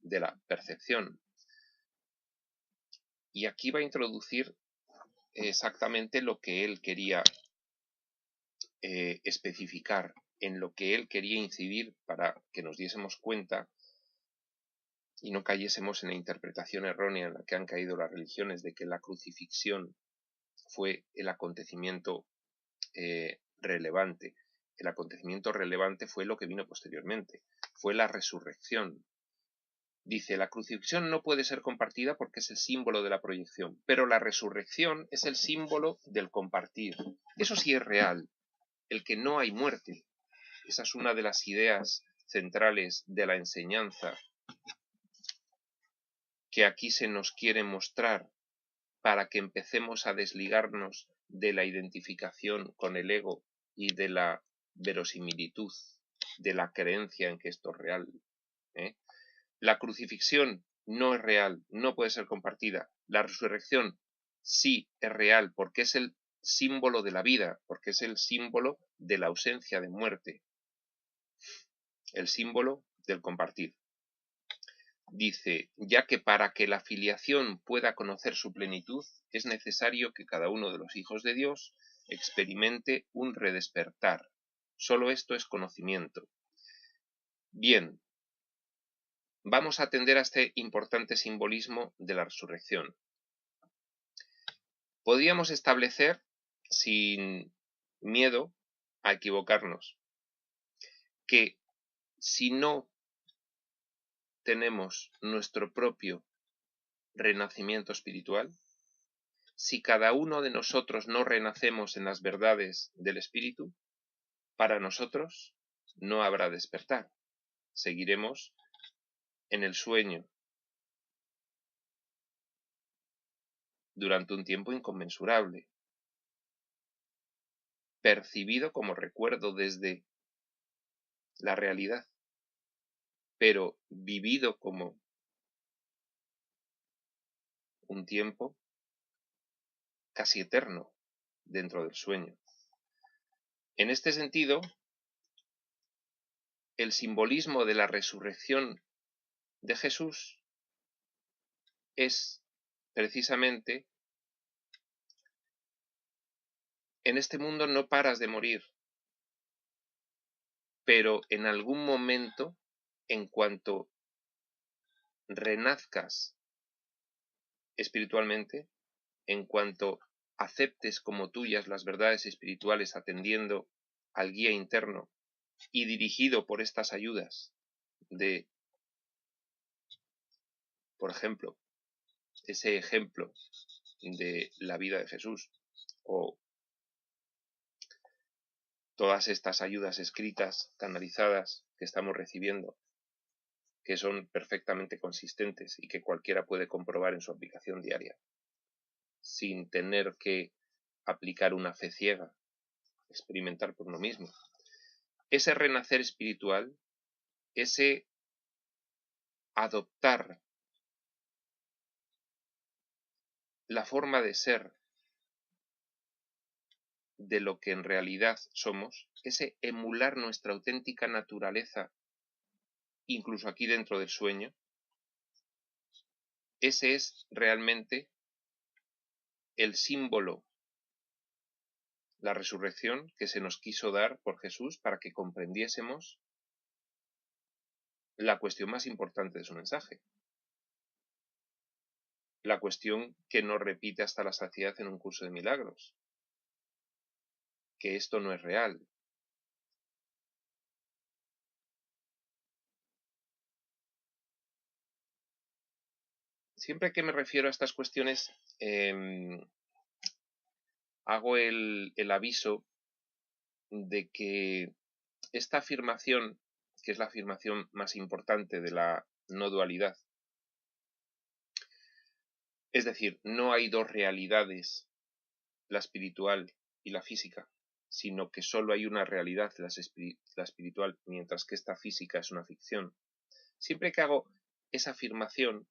de la percepción. Y aquí va a introducir exactamente lo que él quería especificar, en lo que él quería incidir para que nos diésemos cuenta y no cayésemos en la interpretación errónea en la que han caído las religiones de que la crucifixión fue el acontecimiento relevante. El acontecimiento relevante fue lo que vino posteriormente, fue la resurrección. Dice, la crucifixión no puede ser compartida porque es el símbolo de la proyección, pero la resurrección es el símbolo del compartir. Eso sí es real, el que no hay muerte. Esa es una de las ideas centrales de la enseñanza que aquí se nos quiere mostrar para que empecemos a desligarnos de la identificación con el ego y de la verosimilitud, de la creencia en que esto es real. La crucifixión no es real, no puede ser compartida. La resurrección sí es real porque es el símbolo de la vida, porque es el símbolo de la ausencia de muerte, el símbolo del compartir. Dice, ya que para que la filiación pueda conocer su plenitud, es necesario que cada uno de los hijos de Dios experimente un redespertar. Solo esto es conocimiento. Bien, vamos a atender a este importante simbolismo de la resurrección. Podríamos establecer, sin miedo a equivocarnos, que si no tenemos nuestro propio renacimiento espiritual, si cada uno de nosotros no renacemos en las verdades del Espíritu, para nosotros no habrá despertar. Seguiremos en el sueño durante un tiempo inconmensurable, percibido como recuerdo desde la realidad, pero vivido como un tiempo casi eterno dentro del sueño. En este sentido, el simbolismo de la resurrección de Jesús es precisamente, en este mundo no paras de morir, pero en algún momento, en cuanto renazcas espiritualmente, en cuanto aceptes como tuyas las verdades espirituales atendiendo al guía interno y dirigido por estas ayudas de, por ejemplo, ese ejemplo de la vida de Jesús o todas estas ayudas escritas, canalizadas que estamos recibiendo, que son perfectamente consistentes y que cualquiera puede comprobar en su aplicación diaria, sin tener que aplicar una fe ciega, experimentar por uno mismo. Ese renacer espiritual, ese adoptar la forma de ser de lo que en realidad somos, ese emular nuestra auténtica naturaleza, incluso aquí dentro del sueño, ese es realmente el símbolo, la resurrección que se nos quiso dar por Jesús para que comprendiésemos la cuestión más importante de su mensaje. La cuestión que nos repite hasta la saciedad en un curso de milagros. Que esto no es real. Siempre que me refiero a estas cuestiones, hago el aviso de que esta afirmación, que es la afirmación más importante de la no dualidad, es decir, no hay dos realidades, la espiritual y la física, sino que solo hay una realidad, la espiritual, mientras que esta física es una ficción. Siempre que hago esa afirmación,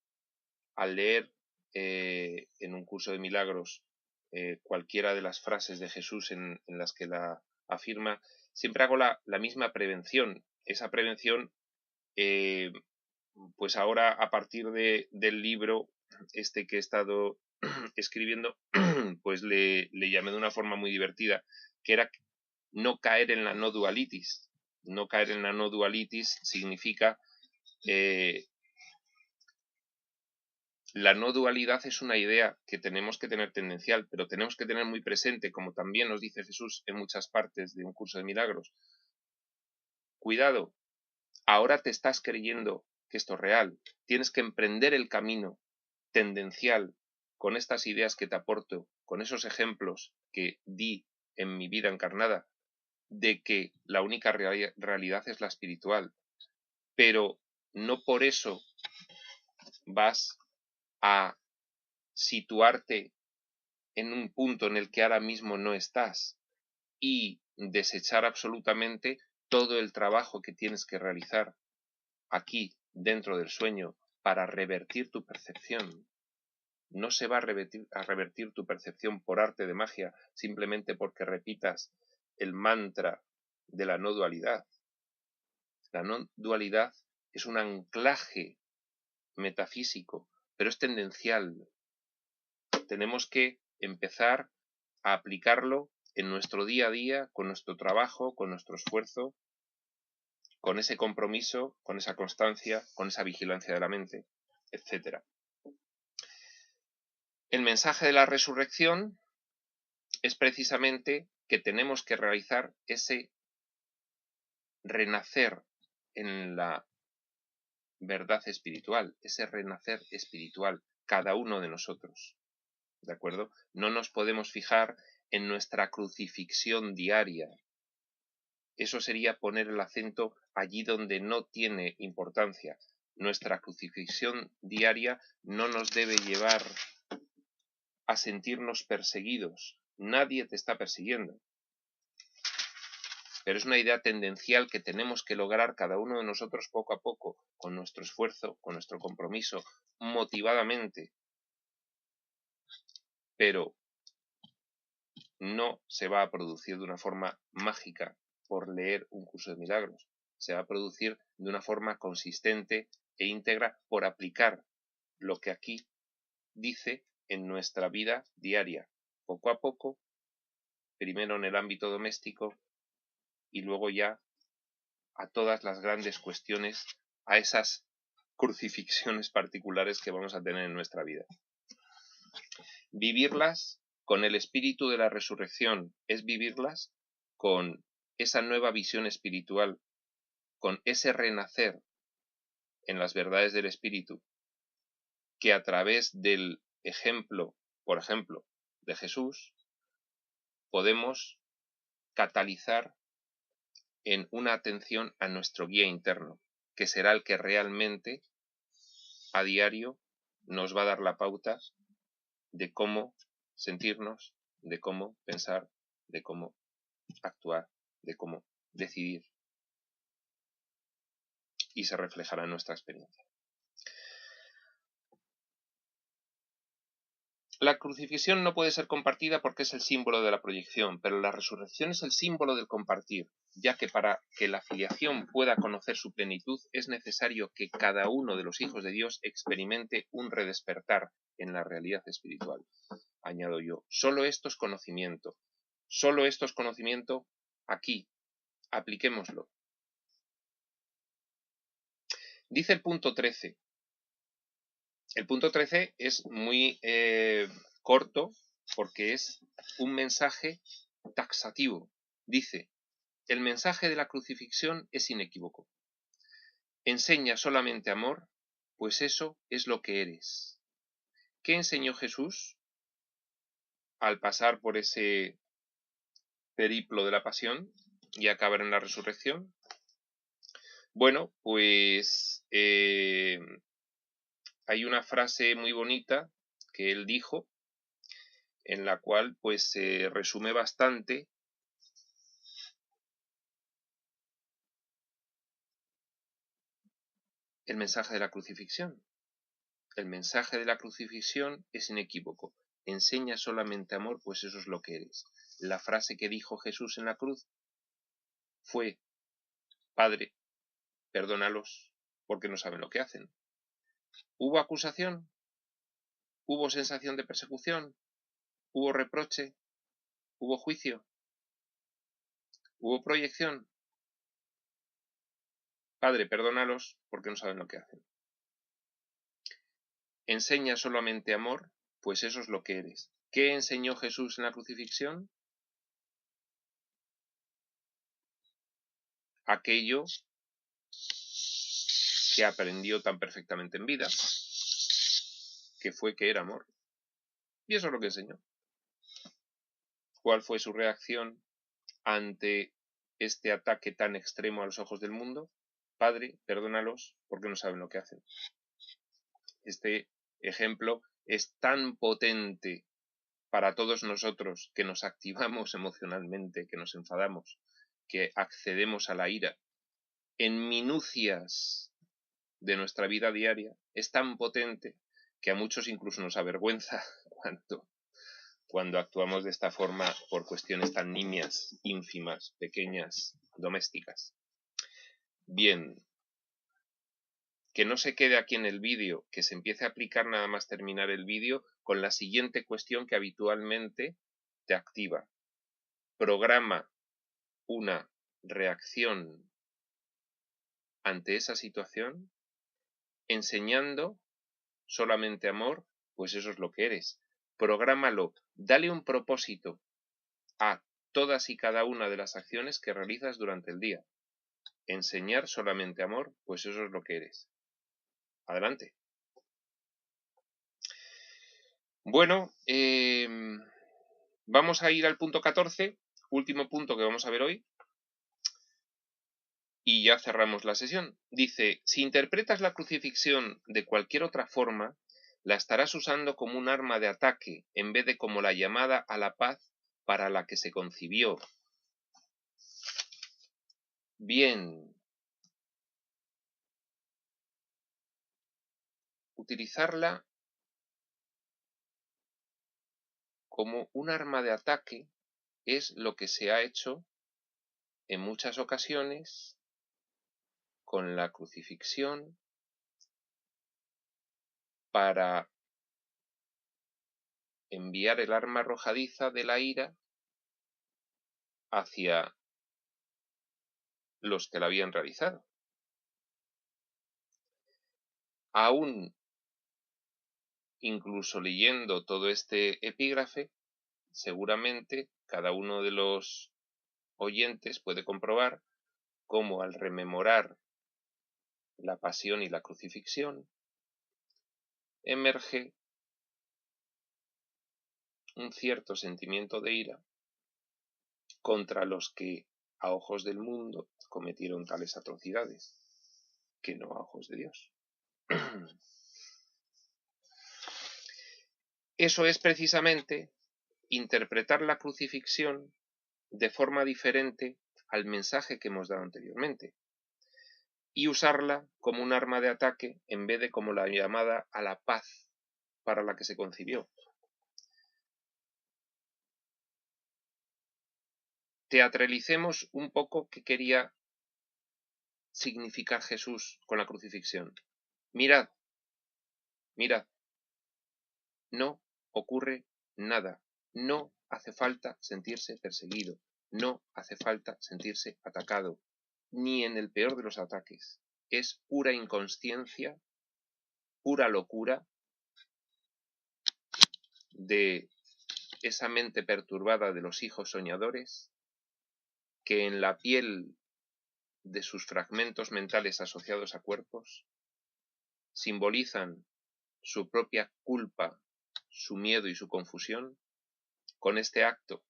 al leer en un curso de milagros cualquiera de las frases de Jesús en las que la afirma, siempre hago la misma prevención. Esa prevención, pues ahora a partir del libro este que he estado escribiendo, pues le llamé de una forma muy divertida, que era no caer en la no dualitis. No caer en la no dualitis significa la no dualidad es una idea que tenemos que tener tendencial, pero tenemos que tener muy presente, como también nos dice Jesús en muchas partes de un curso de milagros. Cuidado, ahora te estás creyendo que esto es real. Tienes que emprender el camino tendencial con estas ideas que te aporto, con esos ejemplos que di en mi vida encarnada, de que la única realidad es la espiritual. Pero no por eso vas a situarte en un punto en el que ahora mismo no estás y desechar absolutamente todo el trabajo que tienes que realizar aquí dentro del sueño para revertir tu percepción. No se va a revertir tu percepción por arte de magia simplemente porque repitas el mantra de la no dualidad. La no dualidad es un anclaje metafísico, pero es tendencial. Tenemos que empezar a aplicarlo en nuestro día a día, con nuestro trabajo, con nuestro esfuerzo, con ese compromiso, con esa constancia, con esa vigilancia de la mente, etc. El mensaje de la resurrección es precisamente que tenemos que realizar ese renacer en la verdad espiritual, ese renacer espiritual, cada uno de nosotros. ¿De acuerdo? No nos podemos fijar en nuestra crucifixión diaria. Eso sería poner el acento allí donde no tiene importancia. Nuestra crucifixión diaria no nos debe llevar a sentirnos perseguidos. Nadie te está persiguiendo. Pero es una idea tendencial que tenemos que lograr cada uno de nosotros poco a poco, con nuestro esfuerzo, con nuestro compromiso, motivadamente. Pero no se va a producir de una forma mágica por leer un curso de milagros. Se va a producir de una forma consistente e íntegra por aplicar lo que aquí dice en nuestra vida diaria, poco a poco, primero en el ámbito doméstico y luego ya a todas las grandes cuestiones, a esas crucifixiones particulares que vamos a tener en nuestra vida. Vivirlas con el espíritu de la resurrección es vivirlas con esa nueva visión espiritual, con ese renacer en las verdades del espíritu, que a través del ejemplo, por ejemplo, de Jesús, podemos catalizar en una atención a nuestro guía interno, que será el que realmente a diario nos va a dar la pauta de cómo sentirnos, de cómo pensar, de cómo actuar, de cómo decidir, y se reflejará en nuestra experiencia. La crucifixión no puede ser compartida porque es el símbolo de la proyección, pero la resurrección es el símbolo del compartir, ya que para que la filiación pueda conocer su plenitud es necesario que cada uno de los hijos de Dios experimente un redespertar en la realidad espiritual. Añado yo, solo esto es conocimiento. Solo esto es conocimiento aquí. Apliquémoslo. Dice el punto 13. El punto 13 es muy corto porque es un mensaje taxativo. Dice, el mensaje de la crucifixión es inequívoco. Enseña solamente amor, pues eso es lo que eres. ¿Qué enseñó Jesús al pasar por ese periplo de la pasión y acabar en la resurrección? Bueno, pues hay una frase muy bonita que él dijo, en la cual pues se resume bastante el mensaje de la crucifixión. El mensaje de la crucifixión es inequívoco. Enseña solamente amor, pues eso es lo que eres. La frase que dijo Jesús en la cruz fue, Padre, perdónalos, porque no saben lo que hacen. ¿Hubo acusación? ¿Hubo sensación de persecución? ¿Hubo reproche? ¿Hubo juicio? ¿Hubo proyección? Padre, perdónalos, porque no saben lo que hacen. Enseña solamente amor, pues eso es lo que eres. ¿Qué enseñó Jesús en la crucifixión? Aquello que aprendió tan perfectamente en vida, que fue que era amor. Y eso es lo que enseñó. ¿Cuál fue su reacción ante este ataque tan extremo a los ojos del mundo? Padre, perdónalos porque no saben lo que hacen. Este ejemplo es tan potente para todos nosotros que nos activamos emocionalmente, que nos enfadamos, que accedemos a la ira en minucias de nuestra vida diaria. Es tan potente que a muchos incluso nos avergüenza cuando actuamos de esta forma por cuestiones tan nimias, ínfimas, pequeñas, domésticas. Bien, que no se quede aquí en el vídeo, que se empiece a aplicar nada más terminar el vídeo con la siguiente cuestión que habitualmente te activa. Programa una reacción ante esa situación enseñando solamente amor, pues eso es lo que eres. Prográmalo, dale un propósito a todas y cada una de las acciones que realizas durante el día. Enseñar solamente amor, pues eso es lo que eres. Adelante. Bueno, vamos a ir al punto 14, último punto que vamos a ver hoy, y ya cerramos la sesión. Dice, si interpretas la crucifixión de cualquier otra forma, la estarás usando como un arma de ataque en vez de como la llamada a la paz para la que se concibió. Bien. Utilizarla como un arma de ataque es lo que se ha hecho en muchas ocasiones con la crucifixión para enviar el arma arrojadiza de la ira hacia los que la habían realizado. Aún incluso leyendo todo este epígrafe, seguramente cada uno de los oyentes puede comprobar cómo al rememorar la pasión y la crucifixión emerge un cierto sentimiento de ira contra los que a ojos del mundo cometieron tales atrocidades, que no a ojos de Dios. Eso es precisamente interpretar la crucifixión de forma diferente al mensaje que hemos dado anteriormente y usarla como un arma de ataque en vez de como la llamada a la paz para la que se concibió. Teatralicemos un poco qué quería significar Jesús con la crucifixión. Mirad, mirad, no ocurre nada, no hace falta sentirse perseguido, no hace falta sentirse atacado, ni en el peor de los ataques. es pura inconsciencia, pura locura de esa mente perturbada de los hijos soñadores que en la piel de sus fragmentos mentales asociados a cuerpos simbolizan su propia culpa, su miedo y su confusión con este acto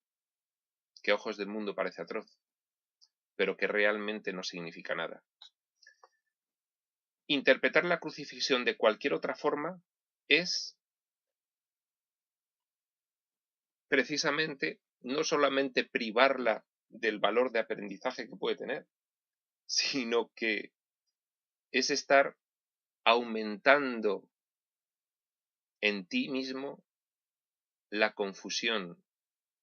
que a ojos del mundo parece atroz, pero que realmente no significa nada. Interpretar la crucifixión de cualquier otra forma es precisamente no solamente privarla del valor de aprendizaje que puede tener, sino que es estar aumentando en ti mismo la confusión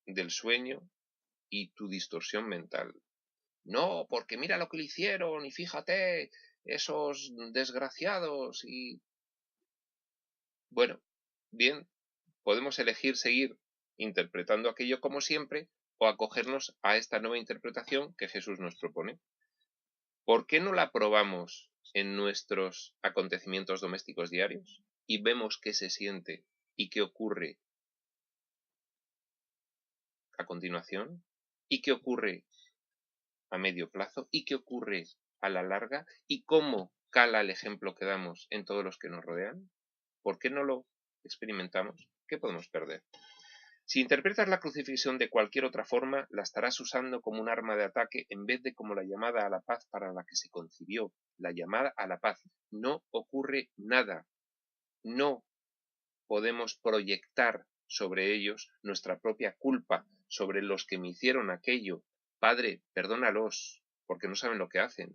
del sueño y tu distorsión mental. No, porque mira lo que le hicieron y fíjate, esos desgraciados y... Bueno, bien, podemos elegir seguir interpretando aquello como siempre o acogernos a esta nueva interpretación que Jesús nos propone. ¿Por qué no la probamos en nuestros acontecimientos domésticos diarios y vemos qué se siente y qué ocurre a continuación? ¿Y qué ocurre a medio plazo? ¿Y qué ocurre a la larga? ¿Y cómo cala el ejemplo que damos en todos los que nos rodean? ¿Por qué no lo experimentamos? ¿Qué podemos perder? Si interpretas la crucifixión de cualquier otra forma, la estarás usando como un arma de ataque en vez de como la llamada a la paz para la que se concibió. La llamada a la paz. No ocurre nada. No podemos proyectar sobre ellos nuestra propia culpa, sobre los que me hicieron aquello. Padre, perdónalos, porque no saben lo que hacen.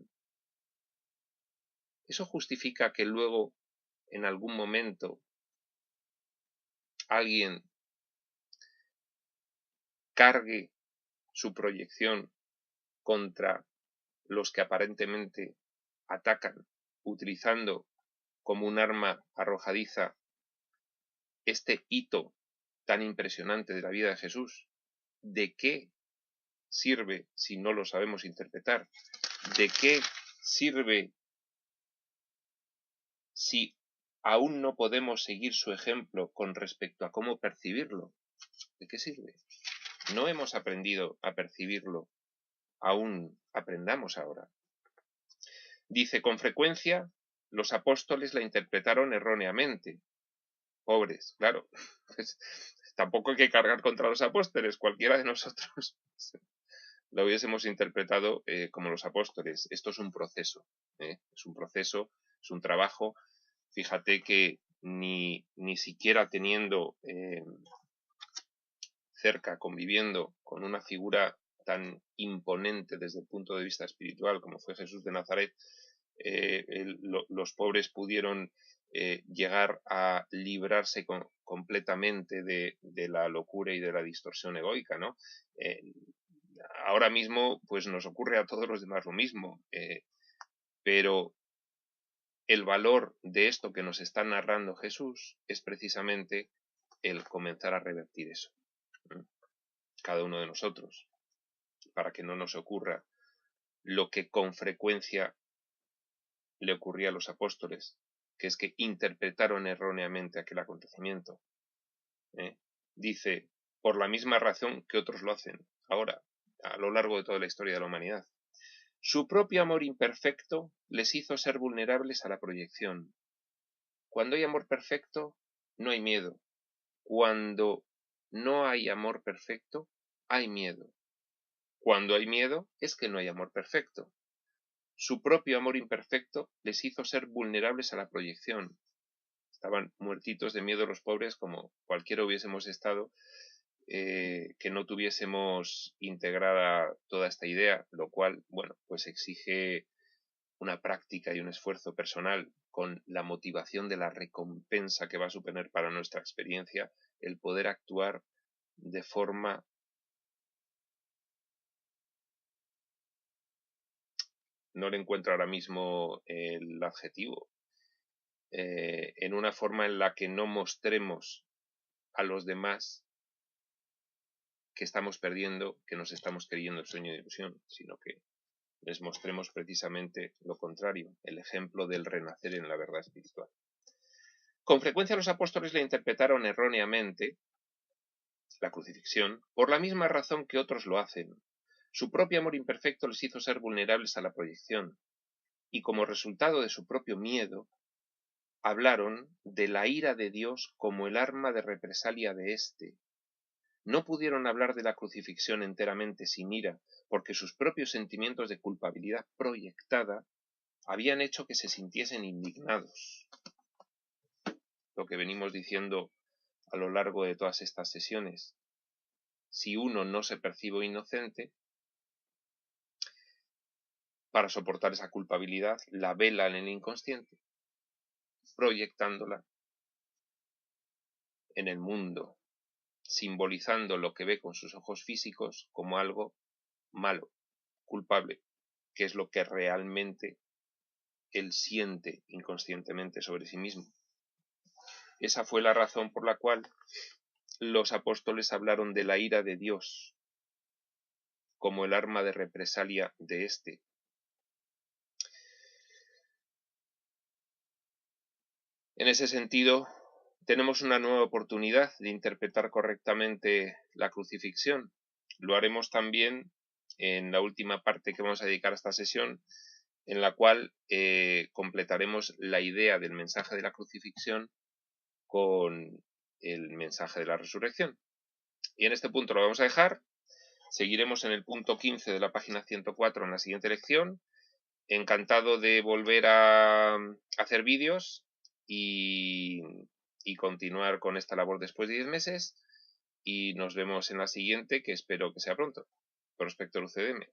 ¿Eso justifica que luego, en algún momento, alguien cargue su proyección contra los que aparentemente atacan, utilizando como un arma arrojadiza este hito tan impresionante de la vida de Jesús? ¿De qué sirve si no lo sabemos interpretar? ¿De qué sirve si aún no podemos seguir su ejemplo con respecto a cómo percibirlo? ¿De qué sirve? No hemos aprendido a percibirlo, aún aprendamos ahora. Dice, con frecuencia los apóstoles la interpretaron erróneamente. Pobres, claro. Pues, tampoco hay que cargar contra los apóstoles. Cualquiera de nosotros lo hubiésemos interpretado como los apóstoles. Esto es un proceso. Es un proceso, es un trabajo. Fíjate que ni siquiera teniendo cerca, conviviendo con una figura tan imponente desde el punto de vista espiritual como fue Jesús de Nazaret, los pobres pudieron llegar a librarse completamente de la locura y de la distorsión egoica, ¿no? Ahora mismo pues nos ocurre a todos los demás lo mismo, pero el valor de esto que nos está narrando Jesús es precisamente el comenzar a revertir eso, cada uno de nosotros, para que no nos ocurra lo que con frecuencia le ocurría a los apóstoles, que es que interpretaron erróneamente aquel acontecimiento. Dice, por la misma razón que otros lo hacen ahora, a lo largo de toda la historia de la humanidad. Su propio amor imperfecto les hizo ser vulnerables a la proyección. Cuando hay amor perfecto, no hay miedo. Cuando no hay amor perfecto, hay miedo. Cuando hay miedo, es que no hay amor perfecto. Su propio amor imperfecto les hizo ser vulnerables a la proyección. Estaban muertitos de miedo los pobres, como cualquiera hubiésemos estado, que no tuviésemos integrada toda esta idea, lo cual, bueno, pues exige una práctica y un esfuerzo personal con la motivación de la recompensa que va a suponer para nuestra experiencia el poder actuar de forma no le encuentro ahora mismo el adjetivo, en una forma en la que no mostremos a los demás que estamos perdiendo, que nos estamos creyendo el sueño de ilusión, sino que les mostremos precisamente lo contrario, el ejemplo del renacer en la verdad espiritual. Con frecuencia los apóstoles la interpretaron erróneamente, la crucifixión, por la misma razón que otros lo hacen. Su propio amor imperfecto les hizo ser vulnerables a la proyección, y como resultado de su propio miedo, hablaron de la ira de Dios como el arma de represalia de éste. No pudieron hablar de la crucifixión enteramente sin ira, porque sus propios sentimientos de culpabilidad proyectada habían hecho que se sintiesen indignados. Lo que venimos diciendo a lo largo de todas estas sesiones. Si uno no se percibe inocente, para soportar esa culpabilidad, la vela en el inconsciente, proyectándola en el mundo, simbolizando lo que ve con sus ojos físicos como algo malo, culpable, que es lo que realmente él siente inconscientemente sobre sí mismo. Esa fue la razón por la cual los apóstoles hablaron de la ira de Dios como el arma de represalia de éste. En ese sentido, tenemos una nueva oportunidad de interpretar correctamente la crucifixión. Lo haremos también en la última parte que vamos a dedicar a esta sesión, en la cual completaremos la idea del mensaje de la crucifixión con el mensaje de la resurrección. Y en este punto lo vamos a dejar. Seguiremos en el punto 15 de la página 104 en la siguiente lección. Encantado de volver a hacer vídeos y continuar con esta labor después de 10 meses. Y nos vemos en la siguiente, que espero que sea pronto. Prospector UCDM.